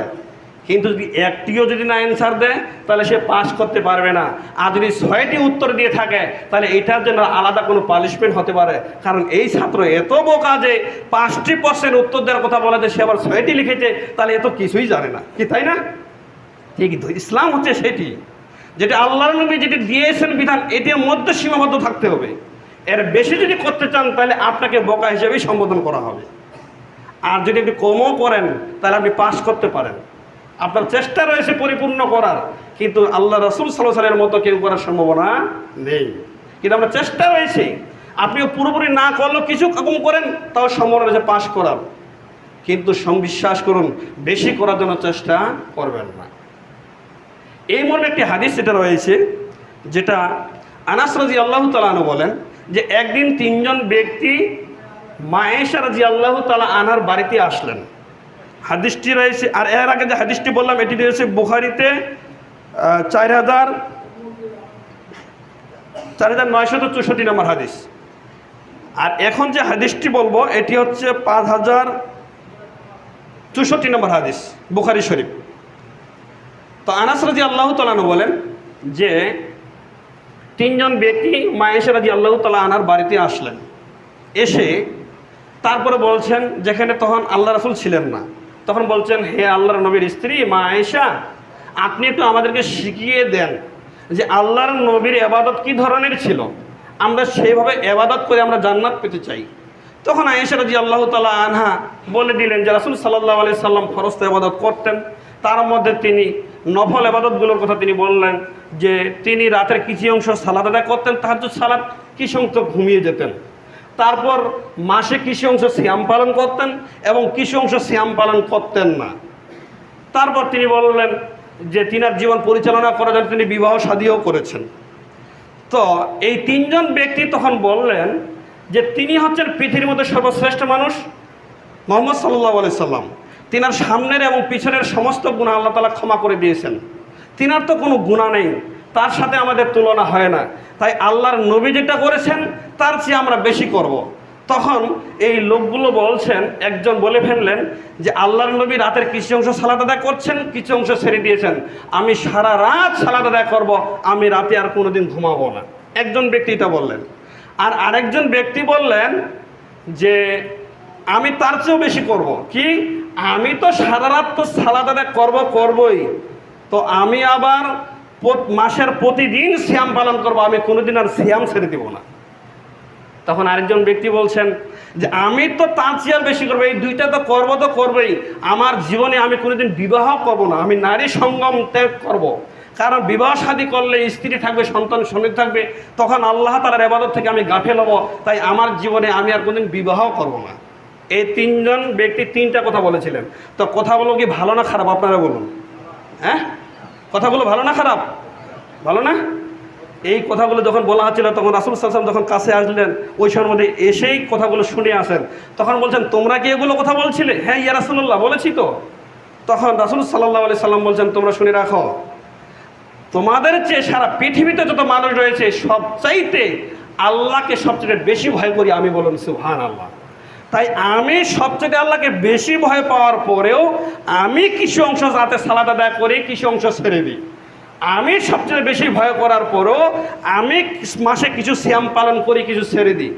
কিন্তু যদি একটিও যদি না অ্যান্সার দেয়, তাহলে সে পাস করতে পারবে না। আর যদি 6টি উত্তর দিয়ে থাকে, তাহলে এটার জন্য আলাদা কোনো পানিশমেন্ট হতে পারে। কারণ এই ছাত্র এত বোকা যে 5টি প্রশ্নের উত্তর দেওয়ার কথা বলে যে সে আবার 6টি লিখেছে, তাহলে এ তো কিছুই জানে না। কি তাই না? ঠিক, ইসলাম হচ্ছে সেটি, যেটা আল্লাহর নবী যেটি দিয়েছেন বিধান, এটির মধ্যে সীমাবদ্ধ থাকতে হবে। এর বেশি যদি করতে চান, তাহলে আপনাকে বোকা হিসেবেই সম্বোধন করা হবে। আর যদি একটু কমও করেন, তাহলে আপনি পাস করতে পারেন। আপনার চেষ্টা রয়েছে পরিপূর্ণ করার, কিন্তু আল্লাহ রাসূল সাল্লাল্লাহু আলাইহি ওয়াসাল্লামের মতো কেউ করার সম্ভাবনা নেই। কিন্তু আমরা চেষ্টা রয়েছে, আপনিও পুরোপুরি না করলেও কিছু কম করেন, তাও সম্ভাবনা রয়েছে পাস করার। কিন্তু বিশ্বাস করুন, বেশি করার জন্য চেষ্টা করবেন না। এই মর্মে একটি হাদিস যেটা রয়েছে, যেটা আনাস রাদিয়াল্লাহু তাআলা আনহু বলেন যে একদিন 3 জন ব্যক্তি মা আয়েশা রাদিয়াল্লাহু তাআলা আনহার বাড়িতে আসলেন। হাদিসটি রয়েছে, আর এর আগে যে হাদিসটি বললাম এটি রয়েছে বুখারীতে 4964 নম্বর হাদিস। আর এখন যে হাদিসটি বলবো এটি হচ্ছে 5064 নম্বর হাদিস, বুখারী শরীফ। তো আনাস রাদিয়াল্লাহু তাআলা আনহু বলেন যে 3 জন ব্যক্তি মা আয়েশা রাদিয়াল্লাহু তাআলা আনহার বাড়িতে আসলেন। এসে তারপরে বলছেন, যেখানে তখন আল্লাহ রাসূল ছিলেন না, তখন বলছেন, হে আল্লাহর নবীর স্ত্রী মা আয়েশা, আপনি একটু আমাদেরকে শিখিয়ে দেন যে আল্লাহর নবীর ইবাদত কি ধরনের ছিল, আমরা সেইভাবে ইবাদত করে আমরা জান্নাত পেতে চাই। তখন আয়েশা রাদিয়াল্লাহু তাআলা আনহা বলে দিলেন যে রাসূল সাল্লাল্লাহু আলাইহি সাল্লাম ফরজ ইবাদত করতেন, তার মধ্যে তিনি নফল ইবাদতগুলোর কথা তিনি বললেন যে তিনি রাতের কিছু অংশ সালাত আদায় করতেন, তাহাজ্জুদ সালাত, কিছু অংশ ঘুমিয়ে যেতেন। তারপর মাসে কিছু অংশ সিয়াম পালন করতেন এবং কিছু অংশ সিয়াম পালন করতেন না। তারপর তিনি বললেন যে তিনার জীবন পরিচালনা করার জন্য তিনি বিবাহ শাদীও করেছেন। তো এই 3 জন ব্যক্তি তখন বললেন যে তিনি হচ্ছেন পৃথিবীর মধ্যে সর্বশ্রেষ্ঠ মানুষ মুহাম্মদ সাল্লাল্লাহু আলাইহি সাল্লাম। তিনার সামনের এবং পিছনের সমস্ত গুনাহ আল্লাহ তাআলা ক্ষমা করে দিয়েছেন, তিনার তো কোনো গুনাহ নেই, তার সাথে আমাদের তুলনা হয় না। তাই আল্লাহর নবী যেটা করেছেন তার চেয়ে আমরা বেশি করব। তখন এই লোকগুলো বলছেন, একজন বলে ফেললেন যে আল্লাহর নবী রাতের কিছু অংশ সালাত আদায় করছেন, কিছু অংশ ছেড়ে দিয়েছেন, আমি সারা রাত সালাত আদায় করব, আমি রাতে আর কোনোদিন ঘুমাবো না। একজন ব্যক্তি এটা বললেন। আর আরেকজন ব্যক্তি বললেন যে আমি তার চেয়েও বেশি করব। কি, আমি তো সারা রাত তো সালাত আদায় করবই, তো আমি আবার মাসের প্রতিদিন সিয়াম পালন করব, আমি কোনোদিন আর সিয়াম ছেড়ে দেব না। তখন আরেকজন ব্যক্তি বলছেন যে আমি তো তার চেয়ে বেশি করবো, এই দুইটা তো করবই, আমার জীবনে আমি কোনোদিন বিবাহ করব না, আমি নারী সঙ্গম ত্যাগ করব। কারণ বিবাহ শাদী করলে স্ত্রী থাকবে, সন্তান সন্তান থাকবে, তখন আল্লাহ তাআলার ইবাদত থেকে আমি গাফেল হব। তাই আমার জীবনে আমি আর কোনোদিন বিবাহ করব না। এই তিনজন ব্যক্তি তিনটা কথা বলেছিলেন। তো কথাগুলো কি ভালো না খারাপ আপনারা বলুন? হ্যাঁ, কথাগুলো ভালো না খারাপ? ভালো না? এই কথাগুলো যখন বলা হচ্ছিল তখন রাসূল সাল্লাল্লাহু আলাইহি ওয়াসাল্লাম যখন কাছে আসলেন, ওই সময়ের মধ্যে এসেই কথাগুলো শুনে আসেন। তখন বলছেন, তোমরা কি এগুলো কথা বলছিলে? হ্যাঁ ইয়া রাসূলুল্লাহ, বলেছি তো। তখন রাসূল সাল্লাল্লাহু আলাইহি সাল্লাম বলছেন, তোমরা শুনে রাখো, তোমাদের চেয়ে সারা পৃথিবীতে যত মানুষ রয়েছে সবচাইতে আল্লাহকে সবচেয়ে বেশি ভয় করি আমি। বলুন সুবহানাল্লাহ। তাই আমি সবচেয়ে আল্লাহকে বেশি ভয় পাওয়ার পরেও আমি কিছু অংশ রাতে সালাত আদায় করি, কিছু অংশ ছেড়ে দিই। আমি সবচেয়ে বেশি ভয় করার পরও আমি মাসে কিছু সিয়াম পালন করি, কিছু ছেড়ে দিই।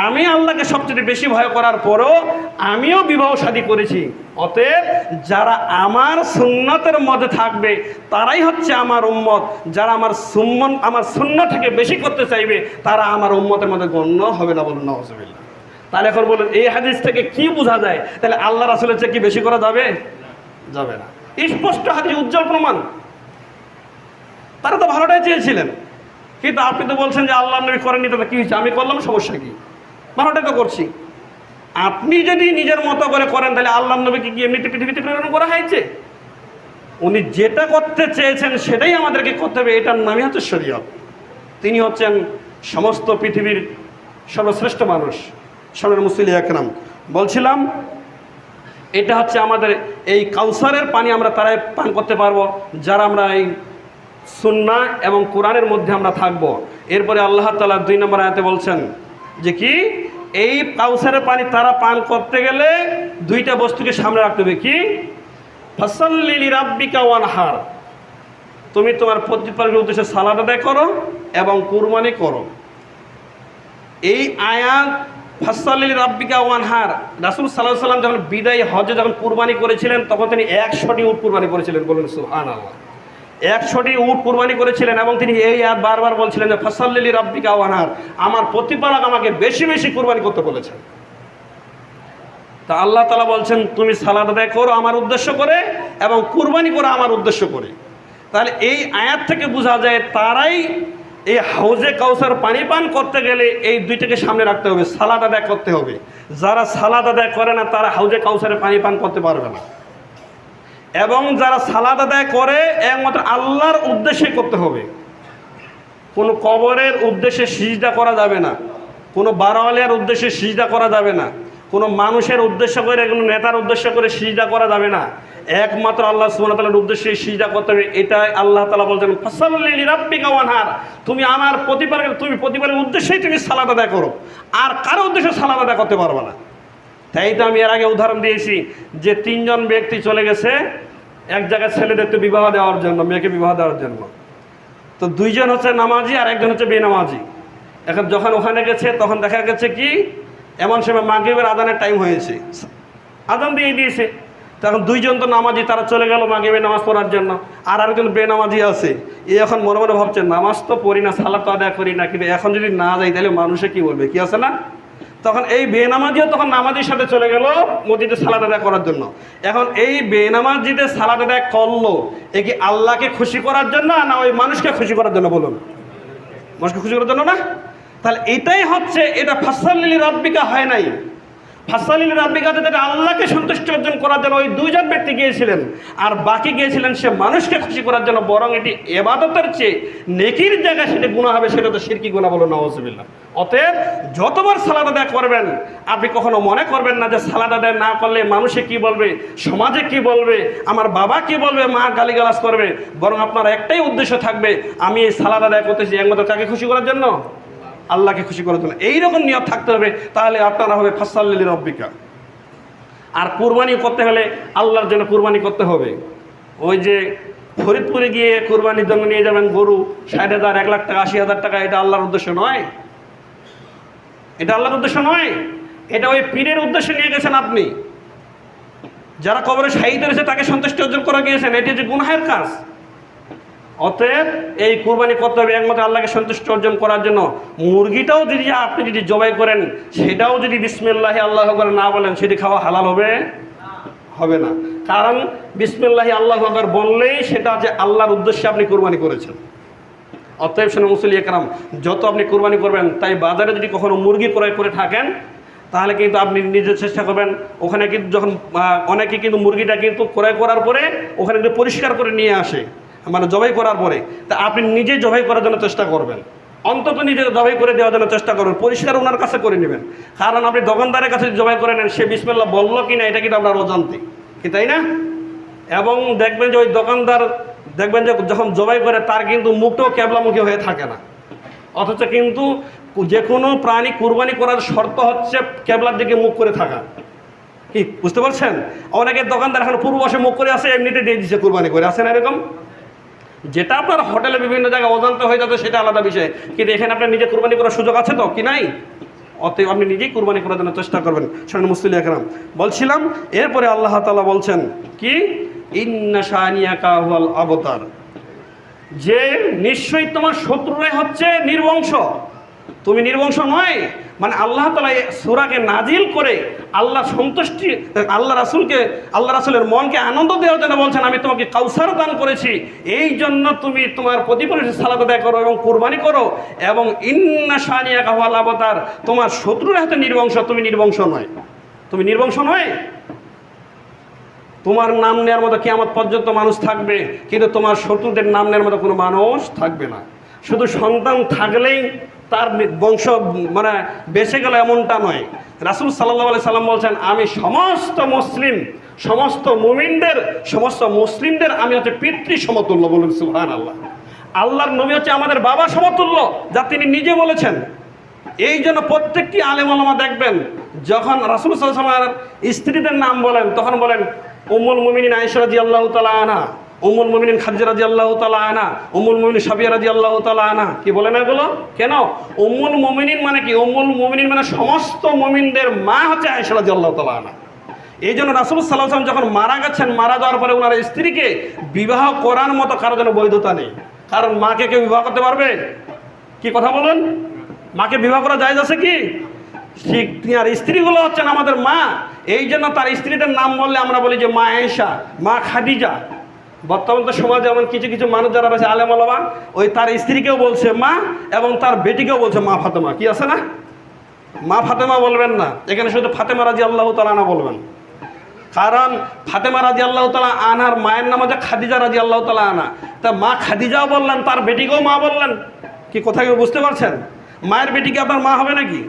আমি আল্লাহকে সবচেয়ে বেশি ভয় করার পরও আমিও বিবাহ শাদী করেছি। অতএব যারা আমার সুন্নতের মধ্যে থাকবে তারাই হচ্ছে আমার উম্মত। যারা আমার সুন্নত থেকে বেশি করতে চাইবে তারা আমার উম্মতের মধ্যে গণ্য হবে না। বলুন নাউজুবিল্লাহ। তাহলে এখন বলুন, এই হাদিস থেকে কি বোঝা যায়? তাহলে আল্লাহ রাসূলের চেয়ে কি বেশি করা যাবে? যাবে না। স্পষ্ট হাদিস, উজ্জ্বল প্রমাণ। তারা তো ভালোটাই চেয়েছিলেন, কিন্তু আপনি তো বলছেন যে আল্লাহ নবী করেননি, তাতে কী হয়েছে? আমি করলাম, সমস্যা কি? ভালোটাই তো করছি। আপনি যদি নিজের মতো করে করেন তাহলে আল্লাহ নবীকে কি এমনিতে পৃথিবীতে প্রেরণ করা হয়েছে? উনি যেটা করতে চেয়েছেন সেটাই আমাদেরকে করতে হবে। এটার নামই হচ্ছে শরীয়ত। তিনি হচ্ছেন সমস্ত পৃথিবীর সর্বশ্রেষ্ঠ মানুষ, সম্মানিত মুসলিম একরাম। বলছিলাম এটা হচ্ছে আমাদের এই কাউসারের পানি আমরা তারাই পান করতে পারবো যারা আমরা এই সুন্নাহ এবং কোরআনের মধ্যে আমরা থাকবো। এরপরে আল্লাহ তাআলা 2 নম্বর আয়াতে বলছেন যে কি, এই কাউসারের পানি তারা পান করতে গেলে দুইটা বস্তুকে সামনে রাখতে হবে। কি? ফাসাল্লি লিরাব্বিকা ওয়ানহার, তুমি তোমার প্রতিপালকের উদ্দেশ্যে সালাত আদায় করো এবং কুরবানি করো। এই আয়াত ফাসাল্লি লিরাব্বিকা ওয়ানহার, রাসূল সাল্লাল্লাহু আলাইহি ওয়াসাল্লাম যখন বিদায় হজে যখন কুরবানি করেছিলেন তখন তিনি 100টি উট কুরবানি করেছিলেন। বলুন সুবহানাল্লাহ। 100টি উট কুরবানি করেছিলেন এবং তিনি এই আয়াত বারবার বলছিলেন যে ফাসাল্লি লিরাব্বিকা ওয়ানহার, আমার প্রতিপালক আমাকে বেশি বেশি কুরবানি করতে বলেছেন। তা আল্লাহ তাআলা বলছেন তুমি সালাত আদায় করো আমার উদ্দেশ্য করে এবং কুরবানি করো আমার উদ্দেশ্য করে। তাহলে এই আয়াত থেকে বোঝা যায় তারাই এই হাউজে কাউসার পানি পান করতে গেলে এই দুইটাকে সামনে রাখতে হবে, সালাত আদায় করতে হবে। যারা সালাত আদায় করে না তারা হাউজে কাউসারে পানি পান করতে পারবে না। এবং যারা সালাত আদায় করে একমাত্র আল্লাহর উদ্দেশ্যে করতে হবে। কোনো কবরের উদ্দেশ্যে সিজদা করা যাবে না, কোনো বারওয়ালিয়ার উদ্দেশ্যে সিজদা করা যাবে না, কোনো মানুষের উদ্দেশ্য করে, কোনো নেতার উদ্দেশ্য করে সিজদা করা যাবে না। একমাত্র আল্লাহ সুবহানাহু ওয়া তাআলার উদ্দেশ্যে সিজদা করতে হবে। এটাই আল্লাহ তাআলা বলছেন ফাসাল্লি লিরাব্বিকা ওয়ানহার, তুমি আমার প্রতিপালকের উদ্দেশ্যেই তুমি সালাত আদায় করো, আর কারো উদ্দেশ্যে সালাত আদায় করতে পারবে না। তাই তো আমি এর আগে উদাহরণ দিয়েছি যে 3 জন ব্যক্তি চলে গেছে এক জায়গায় ছেলেদেরকে বিবাহ দেওয়ার জন্য, মেয়েকে বিবাহ দেওয়ার জন্য। তো 2 জন হচ্ছে নামাজি আর 1 জন হচ্ছে বেনামাজি। এখন যখন ওখানে গেছে তখন দেখা গেছে কি এমন সময় মাগরিবের আজানের টাইম হয়েছে, আজান দিয়ে দিয়েছে। তখন 2 জন তো নামাজি, তারা চলে গেল মাগরিবের নামাজ পড়ার জন্য, আর আরেকজন বেনামাজি আছে। এখন মনে মনে ভাবছে নামাজ তো পড়ি না, সালাত তো আদায় করি না, কিন্তু এখন যদি না যাই তাহলে মানুষে কি বলবে, কি আছে না? তখন এই বেনামাজিও তখন নামাজির সাথে চলে গেল মসজিদে সালাত আদায় করার জন্য। এখন এই বেনামাজিদের সালাত আদায় করলো এ কি আল্লাহকে খুশি করার জন্য না ওই মানুষকে খুশি করার জন্য? বলুন, মানুষকে খুশি করার জন্য না? তাহলে এটাই হচ্ছে, এটা ফাসাল্লি লিরাব্বিকা হয় নাই। ফাসাল্লি লিরাব্বিকা যেটা আল্লাহকে সন্তুষ্টি অর্জন করার জন্য ওই 2 জন ব্যক্তি গিয়েছিলেন, আর বাকি গিয়েছিলেন সে মানুষকে খুশি করার জন্য। বরং এটি ইবাদতের চেয়ে নেকির জায়গায় সেটা গুনাহ হবে, সেটা তো শিরকি গুনাহ। বলো নাউজুবিল্লাহ। অতএব যতবার সালাত আদায় করবেন আপনি কখনো মনে করবেন না যে সালাত আদায় না করলে মানুষে কি বলবে, সমাজে কি বলবে, আমার বাবা কি বলবে, মা গালিগালাজ করবে। বরং আপনার একটাই উদ্দেশ্য থাকবে, আমি এই সালাত আদায় করতেছি একমাত্র কাকে খুশি করার জন্য? আল্লাহকে খুশি করার জন্য। এইরকম নিয়ত থাকতে হবে, তাহলে আপনারা হবে ফাসাল্লি লিরাব্বিকা। আর কুরবানি করতে হলে আল্লাহর জন্য কুরবানি করতে হবে। ওই যে ফরিদপুরে গিয়ে কুরবানির জন্য নিয়ে যাবেন গরু 60,000, 1 লাখ টাকা, 80,000 টাকা, এটা আল্লাহর উদ্দেশ্য নয়। এটা আল্লাহর উদ্দেশ্য নয়, এটা ওই পীরের উদ্দেশ্যে নিয়ে গেছেন আপনি। যারা কবরে শাহীদ হয়েছে তাকে সন্তুষ্টি অর্জন করা গিয়েছেন, এটি যে গুনাহের কাজ। অতএব এই কুরবানি করতে হবে একমাত্র আল্লাহকে সন্তুষ্ট অর্জন করার জন্য। মুরগিটাও যদি আপনি জবাই করেন সেটাও যদি বিসমিল্লাহি আল্লাহু আকবার না বলেন সেটি খাওয়া হালাল হবে? হবে না। কারণ বিসমিল্লাহি আল্লাহু আকবার বললেই সেটা যে আল্লাহর উদ্দেশ্যে আপনি কুরবানি করেছেন। অতএব শুনে মুসল্লি একরাম, যত আপনি কুরবানি করবেন, তাই বাজারে যদি কখনো মুরগি ক্রয় করে থাকেন তাহলে কিন্তু আপনি নিজে চেষ্টা করবেন, ওখানে কিন্তু যখন অনেকে কিন্তু মুরগিটা কিন্তু ক্রয় করার পরে ওখানে কিন্তু পরিষ্কার করে নিয়ে আসে, মানে জবাই করার পরে, তা আপনি নিজে জবাই করার জন্য চেষ্টা করবেন, অন্তত নিজে জবাই করে দেওয়ার জন্য চেষ্টা করবেন, পরিষ্কার ওনার কাছে করে নেবেন। কারণ আপনি দোকানদারের কাছে জবাই করে নেন, সে বিসমিল্লাহ বললো কি না এটা কিন্তু আপনার অজান্তে, কি তাই না? এবং দেখবেন যে ওই দোকানদার দেখবেন যে যখন জবাই করে তার কিন্তু মুখটাও ক্যাবলামুখী হয়ে থাকে না, অথচ কিন্তু যে কোনো প্রাণী কুরবানি করার শর্ত হচ্ছে ক্যাবলার দিকে মুখ করে থাকা। কি বুঝতে পারছেন? অনেকের দোকানদার এখন পূর্ব বসে মুখ করে আসে, এমনিতে দিয়ে দিচ্ছে কুরবানি করে, আসে না এরকম? যেটা আপনার হোটেলে বিভিন্ন জায়গায় অজান্ত হয়ে যাচ্ছে সেটা আলাদা বিষয়, কিন্তু এখানে আপনার নিজে কুরবানি করার সুযোগ আছে তো, কি নাই? অতএব আপনি নিজেই কুরবানি করার জন্য চেষ্টা করবেন। শোনেন মুসলিম একরাম, বলছিলাম এরপরে আল্লাহ তাআলা বলছেন কি, ইন্না শানিয়াকা হুয়াল আবতার, যে নিশ্চয়ই তোমার শত্রুরাই হচ্ছে নির্বংশ, তুমি নির্বংশ নয়। মানে আল্লাহ তাআলা সূরাকে নাজিল করে আল্লাহ সন্তুষ্টি, আল্লাহ রাসূলের মনকে আনন্দ দেওয়ার জন্য বলছেন, আমি তোমাকে কাউসার দান করেছি, এই জন্য তুমি তোমার প্রতিপালকের সালাত আদায় করো এবং কুরবানি করো। এবং ইন্না শানিয়াকা হুয়াল আবতার, তোমার শত্রুরা হচ্ছে নির্বংশ, তুমি নির্বংশ নয়, তুমি নির্বংশ নয়। তোমার নাম নেওয়ার মতো কিয়ামত পর্যন্ত মানুষ থাকবে, কিন্তু তোমার শত্রুদের নাম নেওয়ার মতো কোনো মানুষ থাকবে না। শুধু সন্তান থাকলেই তার বংশ মানে বেঁচে গেল এমনটা নয়। রাসূল সাল্লাল্লাহু আলাইহি সাল্লাম বলছেন, আমি সমস্ত মুসলিম, সমস্ত মুমিনদের, সমস্ত মুসলিমদের আমি হচ্ছে পিতৃ সমতুল্য। বলুন সুবহানাল্লাহ। আল্লাহর নবী হচ্ছে আমাদের বাবা সমতুল্য, যা তিনি নিজে বলেছেন। এই জন্য প্রত্যেকটি আলেম ওলামা দেখবেন যখন রাসূল সাল্লাল্লাহু আলাইহি ওয়াসাল্লামের স্ত্রীদের নাম বলেন তখন বলেন উম্মুল মুমিনিন আয়েশা রাদিয়াল্লাহু তাআলা আনহা, উম্মুল মুমিনিন খাদিজা রাদিয়াল্লাহু তাআলা আনহা, উম্মুল মুমিনিন সাফিয়া রাদিয়াল্লাহু তাআলা আনহা। কি বলেন এগুলো? কেন? উম্মুল মুমিনিন মানে কি? উম্মুল মুমিনিন মানে সমস্ত মুমিনদের মা হচ্ছে আয়েশা রাদিয়াল্লাহু তাআলা আনহা। এই জন্য রাসূল সাল্লাল্লাহু আলাইহি ওয়াসাল্লাম যখন মারা গেছেন, মারা যাওয়ার পরে ওনার স্ত্রীকে বিবাহ করার মতো কারোর জন্য বৈধতা নেই। কারণ মাকে কেউ বিবাহ করতে পারবে? কি কথা বলুন? মাকে বিবাহ করা জায়েজ আছে কি? আর স্ত্রীগুলো হচ্ছেন আমাদের মা। এই জন্য তার স্ত্রীদের নাম বললে আমরা বলি যে মা আয়েশা, মা খাদিজা। বর্তমান তো সমাজে এমন কিছু কিছু মানুষ যারা রয়েছে আলেম ওলামা, ওই তার স্ত্রীকেও বলছে মা এবং তার বেটিকেও বলছে মা ফাতেমা। কি আছে না? মা ফাতেমা বলবেন না, এখানে শুধু ফাতেমা রাদিয়াল্লাহু তাআলা আনহা বলবেন। কারণ ফাতেমা রাদিয়াল্লাহু তাআলা আনহার মায়ের নাম হচ্ছে খাদিজা রাদিয়াল্লাহু তাআলা আনহা। তা মা খাদিজাও বললেন, তার বেটিকেও মা বললেন। কি কথা কেউ বুঝতে পারছেন? মায়ের বেটিকে আপনার মা হবে নাকি?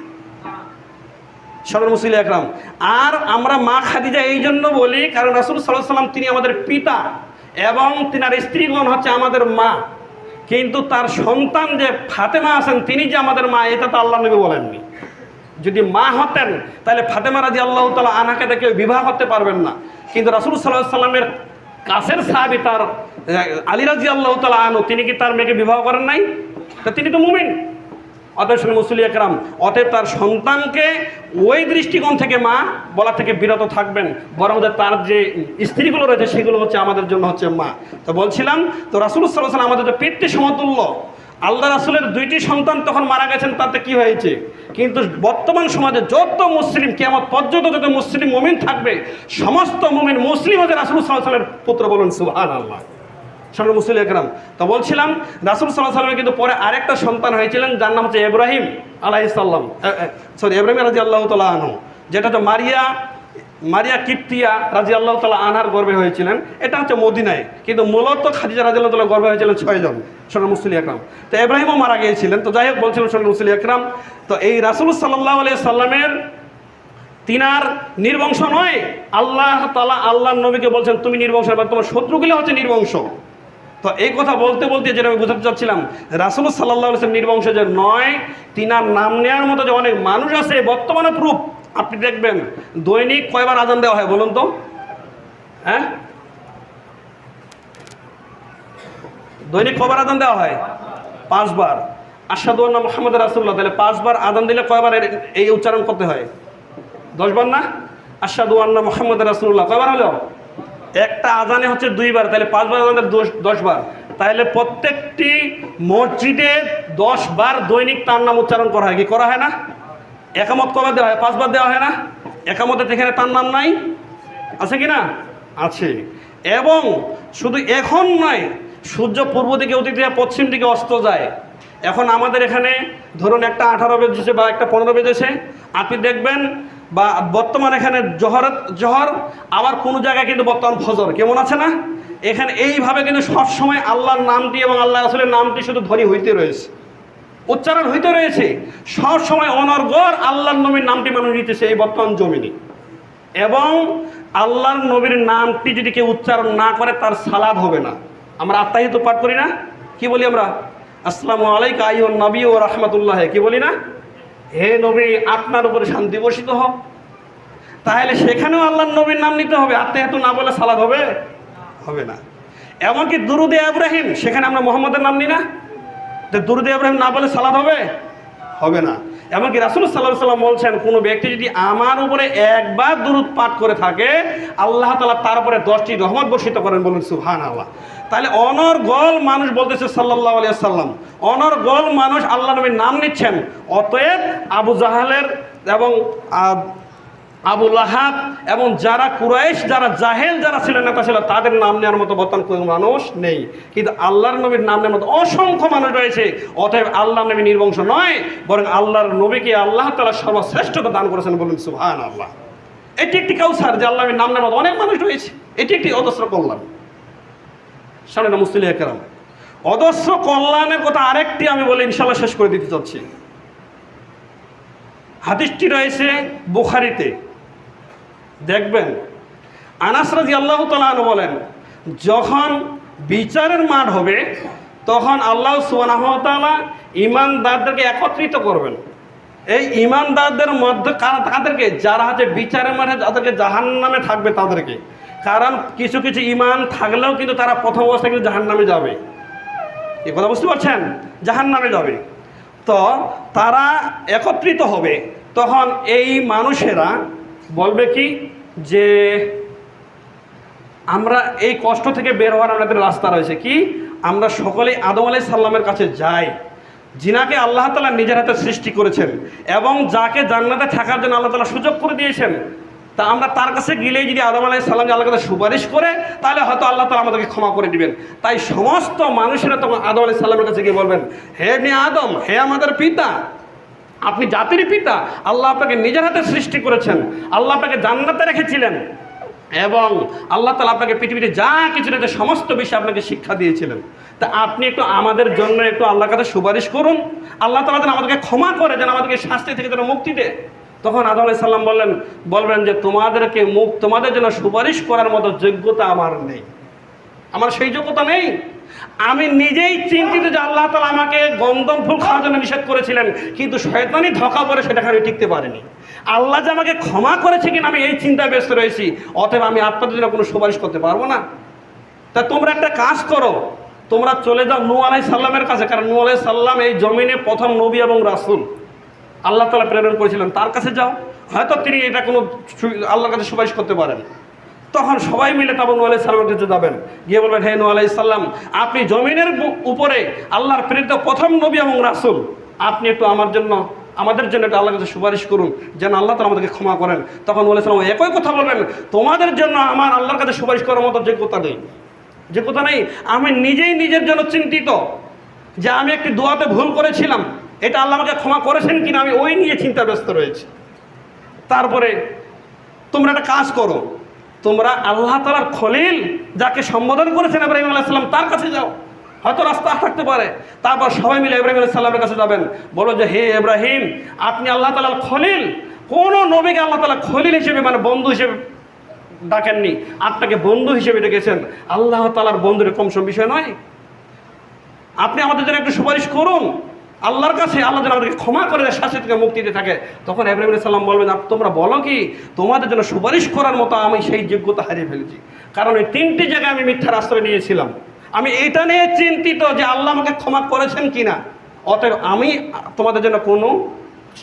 শরণ মুসলিম একরাম। আর আমরা মা খাদিজা এই জন্য বলি কারণ রাসূল সাল্লাল্লাহু আলাইহি ওয়াসাল্লাম তিনি আমাদের পিতা এবং তিনার স্ত্রীগণ হচ্ছে আমাদের মা, কিন্তু তার সন্তান যে ফাতেমা আছেন তিনি যে আমাদের মা, এটা তো আল্লাহ নবী বলেননি। যদি মা হতেন তাহলে ফাতেমা রাদিয়াল্লাহু তাআলা আনহাকে কেউ বিবাহ করতে পারবেন না। কিন্তু রাসূল সাল্লাল্লাহু আলাইহি ওয়াসাল্লামের কাছের সাহাবী তার আলী রাদিয়াল্লাহু তাআলা আনহু, তিনি কি তার মেয়েকে বিবাহ করেন নাই? তা তিনি তো মুমিন। অতএব মুসলিম একরাম, অতএব তার সন্তানকে ওই দৃষ্টিকোণ থেকে মা বলা থেকে বিরত থাকবেন, বরং তার যে স্ত্রীগুলো রয়েছে সেগুলো হচ্ছে আমাদের জন্য হচ্ছে মা। তো বলছিলাম, তো রাসূল সাল্লাল্লাহু আলাইহি ওয়াসাল্লাম আমাদের পিতৃ সমতুল্য। আল্লাহ রাসূলের দুইটি সন্তান তখন মারা গেছেন, তাতে কি হয়েছে? কিন্তু বর্তমান সমাজে যত মুসলিম, কিয়ামত পর্যন্ত যত মুসলিম মুমিন থাকবে, সমস্ত মুমিন মুসলিম হচ্ছে রাসূল সাল্লাল্লাহু আলাইহি ওয়াসাল্লামের পুত্র। বলুন সুবহানাল্লাহ। শোনেন মুসলিম একরাম, তো বলছিলাম রাসূল সাল্লাল্লাহু আলাইহি ওয়াসাল্লামের কিন্তু পরে আরেকটা সন্তান হয়েছিলেন যার নাম হচ্ছে ইব্রাহিম আলাইহিস সালাম, ইব্রাহিম রাদিয়াল্লাহু তাআলা আনহু, যেটা তো মারিয়া কিপ্তিয়া রাদিয়াল্লাহু তাআলা আনহার গর্ভে হয়েছিলেন। এটা হচ্ছে মদিনায়, কিন্তু মূলত খাদিজা রাদিয়াল্লাহু তাআলা গর্ভে হয়েছিলেন 6 জন। শোনেন মুসলিম একরাম, তো ইব্রাহিমও মারা গিয়েছিলেন। তো যাই হোক বলছিলাম শোনেন মুসলিম একরাম, তো এই রাসূল সাল্লাল্লাহু আলাইহি সাল্লামের তিনার নির্বংশ নয়। আল্লাহ তাআলা আল্লাহর নবীকে বলছেন তুমি নির্বংশ, বা তোমার শত্রুগুলো হচ্ছে নির্বংশ। তো এই কথা বলতে বলতে যেটা আমি বোঝাতে চাচ্ছিলাম, রাসূল সাল্লাল্লাহু আলাইহি ওয়াসাল্লাম নির্বংশ যে নয়, তিনার নাম নেওয়ার মতো যে অনেক মানুষ আছে বর্তমানে প্রুফ। আপনি দেখবেন দৈনিক কয়বার আযান দেওয়া হয় বলুন তো? হ্যাঁ, দৈনিক কয়বার আযান দেওয়া হয়? 5 বার। আশহাদু আন্না মুহাম্মাদুর রাসূলুল্লাহ, তাহলে 5 বার আযান দিলে কয়বার এই উচ্চারণ করতে হয়? 10 বার না? আশহাদু আন্না মুহাম্মাদুর রাসূলুল্লাহ কয়বার হলো? একটা আজানে হচ্ছে 2 বার, তাহলে 5 বার আজানে 10 বার। তাহলে প্রত্যেকটি মসজিদে 10 বার দৈনিক তার নাম উচ্চারণ করা হয়। কি করা হয় না? একামত কবার দেওয়া হয়? 5 বার দেওয়া হয় না? একামতে এখানে তার নাম নাই, আছে কি না? আছে। এবং শুধু এখন নয়, সূর্য পূর্ব দিকে উদিত হয়ে পশ্চিম দিকে অস্ত যায়। এখন আমাদের এখানে ধরুন একটা 18 বেজেছে বা একটা 15 বেজেছে, আপনি দেখবেন বা বর্তমান এখানে জহর আবার কোনো জায়গায় কিন্তু বর্তমান ফজর, কেমন আছে না? এখানে এইভাবে কিন্তু সবসময় আল্লাহর নামটি এবং আল্লাহ রাসূলের নামটি শুধু ধ্বনি হইতে রয়েছে, উচ্চারণ হইতে রয়েছে। সব সময় অনর্গল আল্লাহর নবীর নামটি মানুষ নিতেছে এই বর্তমান জমিনে। এবং আল্লাহর নবীর নামটি যদি কেউ উচ্চারণ না করে তার সালাত হবে না। আমরা আত্মাহিত পাঠ করি না? কি বলি আমরা? আসসালামু আলাইকা আইয়ুহান নবী ওয়া রাহমাতুল্লাহ, কি বলি না? হে নবী, আপনার উপরে শান্তি বর্ষিত হোক। তাহলে সেখানেও আল্লাহর নবীর নাম নিতে হবে, আত্মাহিত না বলে সালাত হবে? হবে না। এমনকি দুরুদে ইব্রাহিম, সেখানে আমরা মুহাম্মদের নাম নিই না? দুরুদে ইব্রাহিম না বলে সালাত হবে? হবে না। এমনকি রাসূল সাল্লাল্লাহু আলাইহি ওয়াসাল্লাম বলছেন, কোনো ব্যক্তি যদি আমার উপরে একবার দুরূদ পাঠ করে থাকে, আল্লাহ তাআলা তার উপরে 10টি রহমত বর্ষিত করেন। বলুন সুবহানাল্লাহ। তাহলে অনর্গল মানুষ বলতেছে সাল্লাল্লাহু আলাইহি ওয়াসাল্লাম, অনর্গল মানুষ আল্লাহ নবীর নাম নিচ্ছেন। অতএব আবু জাহালের এবং আবু লাহাব এবং যারা কুরাইশ, যারা জাহেল যারা ছিলেন, নেতা ছিল, তাদের নাম নেওয়ার মতো বর্তমান কোনো মানুষ নেই। কিন্তু আল্লাহর নবীর নাম নেওয়ার মতো অসংখ্য মানুষ রয়েছে। অতএব আল্লাহর নবী নির্বংশ নয়, বরং আল্লাহর নবীকে আল্লাহ তাআলা সর্বশ্রেষ্ঠতা দান করেছেন। বলুন সুবহানাল্লাহ। এটি একটি কাউসার যে আল্লাহর নাম নেওয়ার মতো অনেক মানুষ রয়েছে। এটি একটি অজস্র কল্যাণ। সামনে মুসলিম একরাম, অজস্র কল্যাণের কথা আরেকটি আমি বলে ইনশাআল্লাহ শেষ করে দিতে চাচ্ছি। হাদিসটি রয়েছে বুখারীতে। দেখবেন আনাস রাদিয়াল্লাহু তাআলা আনহু বলেন, যখন বিচারের মাঠ হবে তখন আল্লাহ সুবহানাহু ওয়া তাআলা ঈমানদারদেরকে একত্রিত করবেন। এই ঈমানদারদের মধ্যে কাদেরকে? যারা হচ্ছে বিচারের মাঠে যাদেরকে জাহান্নামে থাকবে তাদেরকে। কারণ কিছু কিছু ঈমান থাকলেও কিন্তু তারা প্রথম অবস্থায় কিন্তু জাহান্নামে যাবে। এই কথা বুঝতে পারছেন? জাহান্নামে যাবে। তো তারা একত্রিত হবে, তখন এই মানুষেরা বলবে কি যে আমরা এই কষ্ট থেকে বের হওয়ার আমাদের রাস্তা রয়েছে কি? আমরা সকলেই আদম আলাইহিস সালামের কাছে যাই, যিনাকে আল্লাহ তাআলা নিজের হাতে সৃষ্টি করেছেন এবং যাকে জান্নাতে থাকার জন্য আল্লাহ তাআলা সুযোগ করে দিয়েছেন। তা আমরা তার কাছে গেলেই যদি আদম আলাইহিস সালাম আল্লাহর কাছে সুপারিশ করে, তাহলে হয়তো আল্লাহ তাআলা আমাদেরকে ক্ষমা করে দিবেন। তাই সমস্ত মানুষেরা তখন আদম আলাইহিস সালামের কাছে গিয়ে বলবেন, হে ইবনে আদম, হে আমাদের পিতা, আপনি জাতির পিতা, আল্লাহ আপনাকে নিজের হাতে সৃষ্টি করেছেন, আল্লাহ আপনাকে জান্নাতে রেখেছিলেন এবং আল্লাহ তাআলা আপনাকে পৃথিবীতে যা কিছু রয়েছে সমস্ত বিষয়ে আপনাকে শিক্ষা দিয়েছিলেন। তা আপনি একটু আমাদের জন্য একটু আল্লাহর কাছে সুপারিশ করুন, আল্লাহ তাআলা যেন আমাদেরকে ক্ষমা করে, যেন আমাদেরকে শাস্তি থেকে যেন মুক্তি দেয়। তখন আদম আলাইহিস সালাম বলবেন যে তোমাদের জন্য সুপারিশ করার মতো যোগ্যতা আমার নেই, আমার সেই যোগ্যতা নেই। আমি নিজেই চিন্তিত যে আল্লাহ তাআলা আমাকে গন্ধম ফুল খাওয়ার জন্য নিষেধ করেছিলেন, কিন্তু শয়তানি ধোঁকা পড়ে সেটাকে আমি টিকতে পারিনি। আল্লাহ যে আমাকে ক্ষমা করেছে কিনা আমি এই চিন্তায় ব্যস্ত রয়েছি। অতএব আমি আপনাদের জন্য কোনো সুপারিশ করতে পারবো না। তা তোমরা একটা কাজ করো, তোমরা চলে যাও নূহ আলাইহিস সালামের কাছে, কারণ নূহ আলাইহিস সালাম এই জমিনে প্রথম নবী এবং রাসূল আল্লাহ তাআলা প্রেরণ করেছিলেন, তার কাছে যাও, হয়তো তিনি এটা কোনো আল্লাহর কাছে সুপারিশ করতে পারেন। তখন সবাই মিলে তখন নূহ আলাইহিস সালামের কাছে যাবেন, গিয়ে বলবেন, হে নূহ আলাইহিস সালাম, আপনি জমিনের উপরে আল্লাহর প্রেরিত প্রথম নবী এবং রাসূল, আপনি একটু আমাদের জন্য একটু আল্লাহর কাছে সুপারিশ করুন যেন আল্লাহ তাআলা আমাদেরকে ক্ষমা করেন। তখন নূহ আলাইহিস সালাম একই কথা বলবেন, তোমাদের জন্য আমার আল্লাহর কাছে সুপারিশ করার মতো যোগ্যতা নেই। আমি নিজেই নিজের জন্য চিন্তিত যে আমি একটি দোয়াতে ভুল করেছিলাম, এটা আল্লাহ আমাকে ক্ষমা করেছেন কিনা আমি ওই নিয়ে চিন্তাগ্রস্ত রয়েছি। তারপরে তোমরা একটা কাজ করো, তোমরা আল্লাহ তাআলার খলিল যাকে সম্বোধন করেছেন ইব্রাহিম আলাইহিস সালাম তার কাছে যাও, হয়তো রাস্তা থাকতে পারে। তারপর সবাই মিলে ইব্রাহিম আলাইহিস সালামের কাছে যাবেন, বলো যে হে ইব্রাহিম, আপনি আল্লাহ তাআলার খলিল। কোনো নবীকে আল্লাহ তাআলা খলিল হিসেবে মানে বন্ধু হিসেবে ডাকেননি, আপনাকে বন্ধু হিসেবে ডেকেছেন। আল্লাহ তাআলার বন্ধুর কম সম বিষয় নয়। আপনি আমাদের জন্য একটু সুপারিশ করুন আল্লাহর কাছে, আল্লাহ যেন আমাদেরকে ক্ষমা করে দেয়, শাস্তি থেকে মুক্তি দিয়ে থাকে। তখন ইব্রাহিম আলাইহিস সালাম বলবেন, তোমরা বলো কি তোমাদের জন্য সুপারিশ করার মতো আমি সেই যোগ্যতা হারিয়ে ফেলেছি, কারণ এই 3টি জায়গায় আমি মিথ্যার আশ্রয় নিয়েছিলাম। আমি এটা নিয়ে চিন্তিত যে আল্লাহ আমাকে ক্ষমা করেছেন কিনা। অতএব আমি তোমাদের জন্য কোনো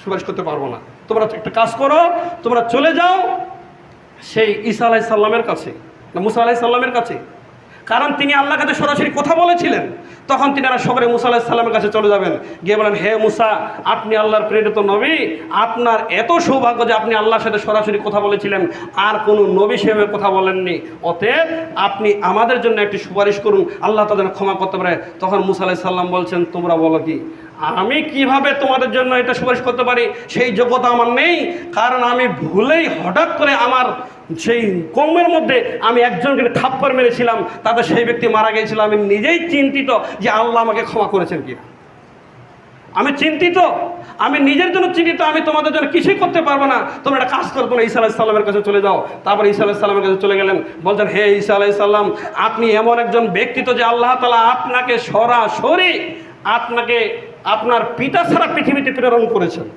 সুপারিশ করতে পারবো না। তোমরা একটা কাজ করো, তোমরা চলে যাও সেই ঈসা আলাইহিস সালামের কাছে, মুসা আলাইহিস সালামের কাছে, কারণ তিনি আল্লাহর কাছে সরাসরি কথা বলেছিলেন। তখন তিনারা সকলে মুসা আলাইহিস সালামের কাছে চলে যাবেন, গিয়ে বলেন, হে মুসা, আপনি আল্লাহর প্রেরিত নবী, আপনার এত সৌভাগ্য যে আপনি আল্লাহর সাথে সরাসরি কথা বলেছিলেন, আর কোনো নবী সেভাবে কথা বলেননি, অতএব আপনি আমাদের জন্য একটি সুপারিশ করুন, আল্লাহ তাদের ক্ষমা করতে পারে। তখন মুসা আলাইহিস সালাম বলছেন, তোমরা বলো কি, আমি কিভাবে তোমাদের জন্য এটা সুপারিশ করতে পারি? সেই যোগ্যতা আমার নেই, কারণ আমি ভুলেই হঠাৎ করে আমার সেই কৌমের মধ্যে আমি একজনকে থাপ্পড় মেরেছিলাম, তাতে সেই ব্যক্তি মারা গিয়েছিল। আমি নিজেই চিন্তিত যে আল্লাহ আমাকে ক্ষমা করেছেন কিনা। আমি চিন্তিত, আমি নিজের জন্য চিন্তিত, আমি তোমাদের জন্য কিছুই করতে পারবো না। তোমরা একটা কাজ করো, তোমরা ঈসা আলাইহিস সালামের কাছে চলে যাও। তারপর ঈসা আলাইহিস সালামের কাছে চলে গেলেন, বলছেন, হে ঈসা আলাইহিস সালাম, আপনি এমন একজন ব্যক্তিত্ব যে আল্লাহ তাআলা আপনাকে সরাসরি আপনাকে আপনার পিতা ছাড়া পৃথিবীতে প্রেরণ করেছেন।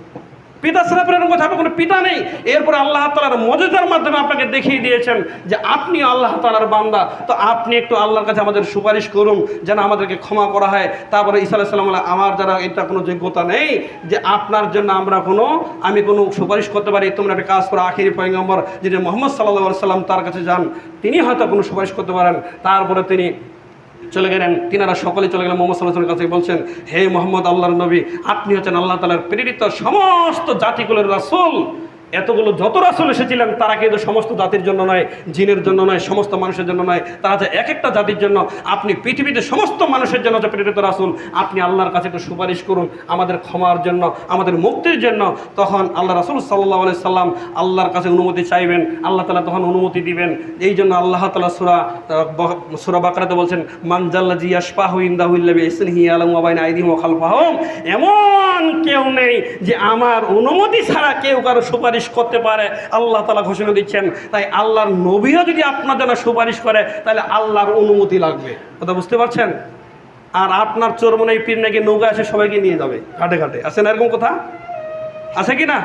পিতা ছাড়া প্রেরণ করছে, আপনার কোনো পিতা নেই। এরপরে আল্লাহ তাআলার মুজিজার মাধ্যমে আপনাকে দেখিয়ে দিয়েছেন যে আপনি আল্লাহ তাআলার বান্দা। তো আপনি একটু আল্লাহর কাছে আমাদের সুপারিশ করুন যেন আমাদেরকে ক্ষমা করা হয়। তারপরে ঈসা আলাইহিস সালাম, আমার যারা এটা কোনো যোগ্যতা নেই যে আপনার জন্য আমি কোনো সুপারিশ করতে পারি, তোমরা একটা কাজ করো, আখিরি পয়গম্বর যিনি মুহাম্মদ সাল্লাল্লাহু আলাইহি সাল্লাম তার কাছে যান, তিনি হয়তো কোনো সুপারিশ করতে পারেন। তারপরে তিনি চলে গেলেন, তিনারা সকলে চলে গেলেন মুহাম্মদ সাল্লাল্লাহু আলাইহি ওয়াসাল্লামের কাছে, বলছেন, হে মুহাম্মদ, আল্লাহর নবী, আপনি হচ্ছেন আল্লাহ তাআলার প্রেরিত সমস্ত জাতিকুলের রাসূল। এতগুলো যত রাসূল এসেছিলেন তারা কিন্তু সমস্ত জাতির জন্য নয়, জিনের জন্য নয়, সমস্ত মানুষের জন্য নয়, তারা যে এক একটা জাতির জন্য। আপনি পৃথিবীতে সমস্ত মানুষের জন্য যে প্রেরিত রাসূল, আপনি আল্লাহর কাছে একটু সুপারিশ করুন আমাদের ক্ষমার জন্য, আমাদের মুক্তির জন্য। তখন আল্লাহ রাসূল সাল্লাল্লাহু আলাইহি সাল্লাম আল্লাহর কাছে অনুমতি চাইবেন, আল্লাহ তাআলা তখন অনুমতি দিবেন। এই জন্য আল্লাহ তাআলা সূরা বাকারাতে বলছেন, মান জাল্লাযী ইয়াশফাহু ইনদাহু ইল্লা বিইসনিহি ইয়ালামু মা বাইনা আইদিহিম ওয়া খালফাহুম। এমন কেউ নেই যে আমার অনুমতি ছাড়া কেউ কারো সুপারিশ করতে পারে, আল্লাহ তাআলা ঘোষণা দিচ্ছেন। তাই আল্লাহর নবীও যদি আপনার জন্য সুপারিশ করে তাহলে আল্লাহর অনুমতি লাগবে। কথা বুঝতে পারছেন? আর আপনার চোরমনের পীর নাকি নৌকা এসে সবাইকে নিয়ে যাবে ঘাটে ঘাটে, আছে না এরকম কথা? আছে কি না?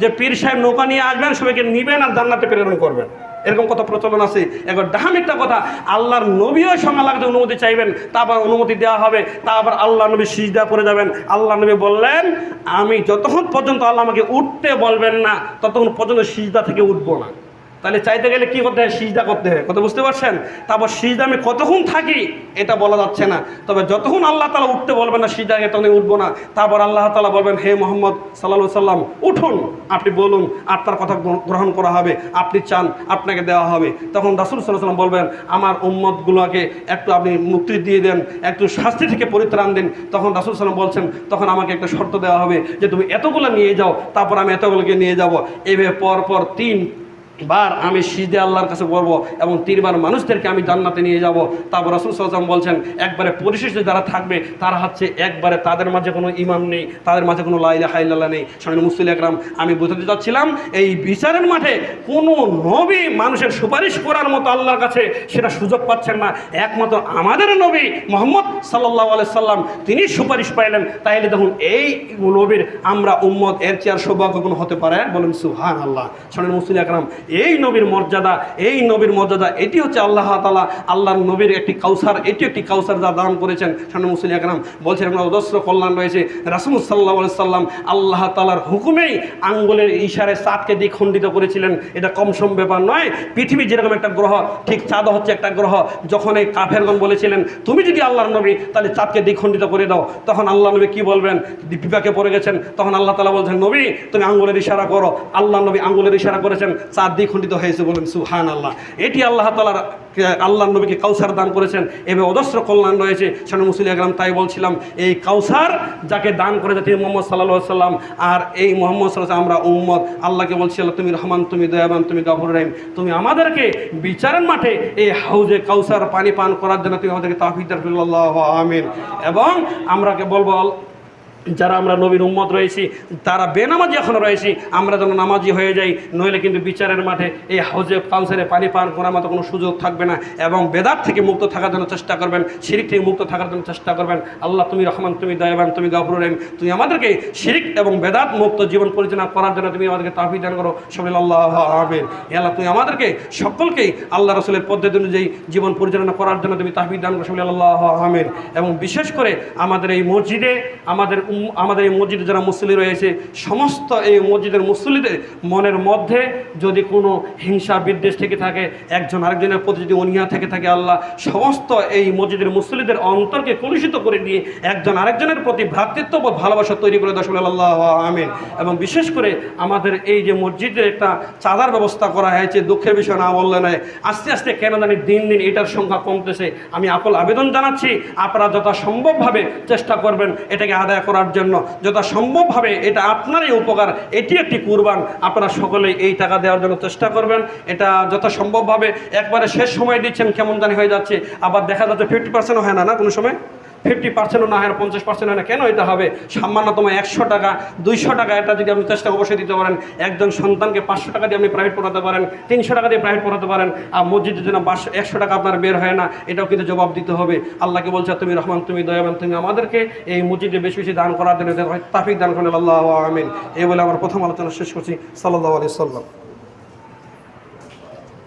যে পীর সাহেব নৌকা নিয়ে আসবেন, সবাইকে নিবেন আর জান্নাতে প্রেরণ করবেন, এরকম কথা প্রচলন আছে। একবার ডাহামিকটা কথা। আল্লাহর নবীও সময় লাগতে অনুমতি চাইবেন, তারপর অনুমতি দেওয়া হবে। তারপর আল্লাহ নবী সিজদা করে যাবেন। আল্লাহ নবী বললেন, আমি যতক্ষণ পর্যন্ত আল্লাহ আমাকে উঠতে বলবেন না ততক্ষণ পর্যন্ত সিজদা থেকে উঠবো না। তাহলে চাইতে গেলে কি করতে হয়? সিজদা করতে হয়। কথা বুঝতে পারছেন? তারপর সিজদা আমি কতক্ষণ থাকি এটা বলা যাচ্ছে না, তবে যতক্ষণ আল্লাহ তাআলা উঠতে বলবেন না সিজদাকে ততক্ষণ উঠবো না। তারপর আল্লাহ তাআলা বলবেন, হে মুহাম্মদ সাল্লাল্লাহু আলাইহি সাল্লাম, উঠুন, আপনি বলুন, আপনার কথা গ্রহণ করা হবে, আপনি চান আপনাকে দেওয়া হবে। তখন রাসূল সাল্লাল্লাহু আলাইহি সাল্লাম বলবেন, আমার উম্মতগুলোকে একটু আপনি মুক্তি দিয়ে দেন, একটু শাস্তি থেকে পরিত্রাণ দিন। তখন রাসূল সাল্লাল্লাহু আলাইহি সাল্লাম বলছেন, তখন আমাকে একটা শর্ত দেওয়া হবে যে তুমি এতগুলো নিয়ে যাও, তারপর আমি এতগুলোকে নিয়ে যাব। এইভাবে পরপর 3 বার আমি সিজদে আল্লাহর কাছে করবো এবং 3 বার মানুষদেরকে আমি জান্নাতে নিয়ে যাব। তারপর রাসূল সাল্লাল্লাহু আলাইহি ওয়াসাল্লাম বলছেন, একবারে পরিশেষে যারা থাকবে তারা হচ্ছে একবারে তাদের মাঝে কোনো ইমাম নেই, তাদের মাঝে কোনো লা ইলাহা ইল্লাল্লাহ নেই। সম্মানিত মুসলিম একরাম, আমি বোঝাতে চাচ্ছিলাম এই বিচারের মাঠে কোনো নবী মানুষের সুপারিশ করার মতো আল্লাহর কাছে সেটা সুযোগ পাচ্ছেন না। একমাত্র আমাদের নবী মুহাম্মদ সাল্লাল্লাহু আলাইহি সাল্লাম তিনি সুপারিশ পাইলেন। তাইলে দেখুন এই নবীর আমরা উম্মত, এর চেয়ে আর সৌভাগ্য কোনো হতে পারে? বলেন সুবহানাল্লাহ। সম্মানিত মুসলিম একরাম, এই নবীর মর্যাদা, এটি হচ্ছে আল্লাহ তাআলা আল্লাহর নবীর একটি কাউসার, এটি একটি কাউসার যা দান করেছেন। সম্মানিত মুসলিম একরাম, বলছেন আমরা অজস্র কল্যাণ রয়েছে। রাসূল সাল্লাল্লাহু আলাইহি সাল্লাম আল্লাহ তাআলার হুকুমেই আঙ্গুলের ইশারায় চাঁদকে দ্বিখণ্ডিত করেছিলেন। এটা কম সম ব্যাপার নয়। পৃথিবী যেরকম একটা গ্রহ, ঠিক চাঁদ হচ্ছে একটা গ্রহ। যখন এই কাফেরগণ বলেছিলেন, তুমি যদি আল্লাহর নবী তাহলে চাঁদকে দ্বিখণ্ডিত করে দাও, তখন আল্লাহ নবী কি বলবেন? বিপাকে পড়ে গেছেন। তখন আল্লাহ তাআলা বলছেন, নবী তুমি আঙ্গুলের ইশারা করো। আল্লাহ নবী আঙ্গুলের ইশারা করেছেন, চাঁদ দ্বিখণ্ডিত হয়েছে। বলেন সুবহানাল্লাহ। এটি আল্লাহ আল্লাহর নবীকে কাউসার দান করেছেন। এভাবে অজস্র কল্যাণ রয়েছে। সম্মানিত মুসলিম একরাম, তাই বলছিলাম এই কাউসার যাকে দান করেছে তিনি মুহাম্মদ সাল্লাল্লাহু আলাইহি সাল্লাম। আর এই মুহাম্মদ সাল্লাল্লাহু আলাইহি আমরা উম্মত। আল্লাহকে বলছি, আল্লাহ তুমি রহমান, তুমি দয়াবান, তুমি গফুর রহিম, তুমি আমাদেরকে বিচারের মাঠে এই হাউজে কাউসার পানি পান করার জন্য তুমি আমাদেরকে তৌফিক দান করো। আল্লাহু আমিন। এবং আমরাকে বলবো, যারা আমরা নবীর উম্মত রয়েছি তারা বেনামাজি এখনও রয়েছি, আমরা যেন নামাজি হয়ে যাই, নইলে কিন্তু বিচারের মাঠে এই হাউজে কাউসারে পানি পান করার মতো কোনো সুযোগ থাকবে না। এবং বেদাত থেকে মুক্ত থাকার জন্য চেষ্টা করবেন, শিরিক থেকে মুক্ত থাকার জন্য চেষ্টা করবেন। আল্লাহ তুমি রহমান, তুমি দয়াবান, তুমি গফুর রহিম, তুমি আমাদেরকে শিরিক এবং বেদাত মুক্ত জীবন পরিচালনা করার জন্য তুমি আমাদেরকে তৌফিক দান করো। সবাই আল্লাহু আমিন। আল্লাহ তুমি আমাদেরকে সকলকেই আল্লাহ রাসূলের পদ্ধতি অনুযায়ী জীবন পরিচালনা করার জন্য তুমি তৌফিক দান করো। সবাই আল্লাহু আমিন। এবং বিশেষ করে আমাদের এই মসজিদে আমাদের আমাদের এই মসজিদে যারা মুসল্লি রয়েছে সমস্ত এই মসজিদের মুসল্লিদের মনের মধ্যে যদি কোনো হিংসা বিদ্বেষ থেকে থাকে, একজন আরেকজনের প্রতি যদি অনীহা থেকে থাকে, আল্লাহ সমস্ত এই মসজিদের মুসল্লিদের অন্তরকে কলুষিত করে দিয়ে একজন আরেকজনের প্রতি ভ্রাতৃত্ববোধ ভালোবাসা তৈরি করে দর্শক আল্লাহ আমিন। এবং বিশেষ করে আমাদের এই যে মসজিদের একটা চাঁদার ব্যবস্থা করা হয়েছে, দুঃখের বিষয় না বললে নয়, আস্তে আস্তে কেন জানি দিন দিন এটার সংখ্যা কমতেছে। আমি আকুল আবেদন জানাচ্ছি, আপনারা যথাসম্ভবভাবে চেষ্টা করবেন এটাকে আদায় করার জন্য, যথাসম্ভবভাবে এটা আপনারই উপকার, এটি একটি কুরবান, আপনারা সকলেই এই টাকা দেওয়ার জন্য চেষ্টা করবেন। এটা যথাসম্ভবভাবে একবারে শেষ সময় দিচ্ছেন কেমন জানি হয়ে যাচ্ছে, আবার দেখা যাচ্ছে 50% হয় না কোনো সময়, 50%ও না হয়, 50% হয় না, কেন এটা হবে? সামান্যতম 100 টাকা 200 টাকা এটা যদি আপনি চেষ্টা অবশ্যই দিতে পারেন। একজন সন্তানকে 500 টাকা দিয়ে আপনি প্রাইভেট পড়াতে পারেন, 300 টাকা দিয়ে প্রাইভেট পড়াতে পারেন, আর মসজিদের জন্য 100 টাকা আপনার বের হয় না, এটাও কিন্তু জবাব দিতে হবে। আল্লাহকে বলছে তুমি রহমান, তুমি দয়াবান, তুমি আমাদেরকে এই মসজিদে বেশি বেশি দান করার জন্য তাফিক দান করেন আল্লাহ আমিন। এই বলে আমার প্রথম আলোচনা শেষ করছি। সাল্লাল্লাহু আলাইহি ওয়াসাল্লাম।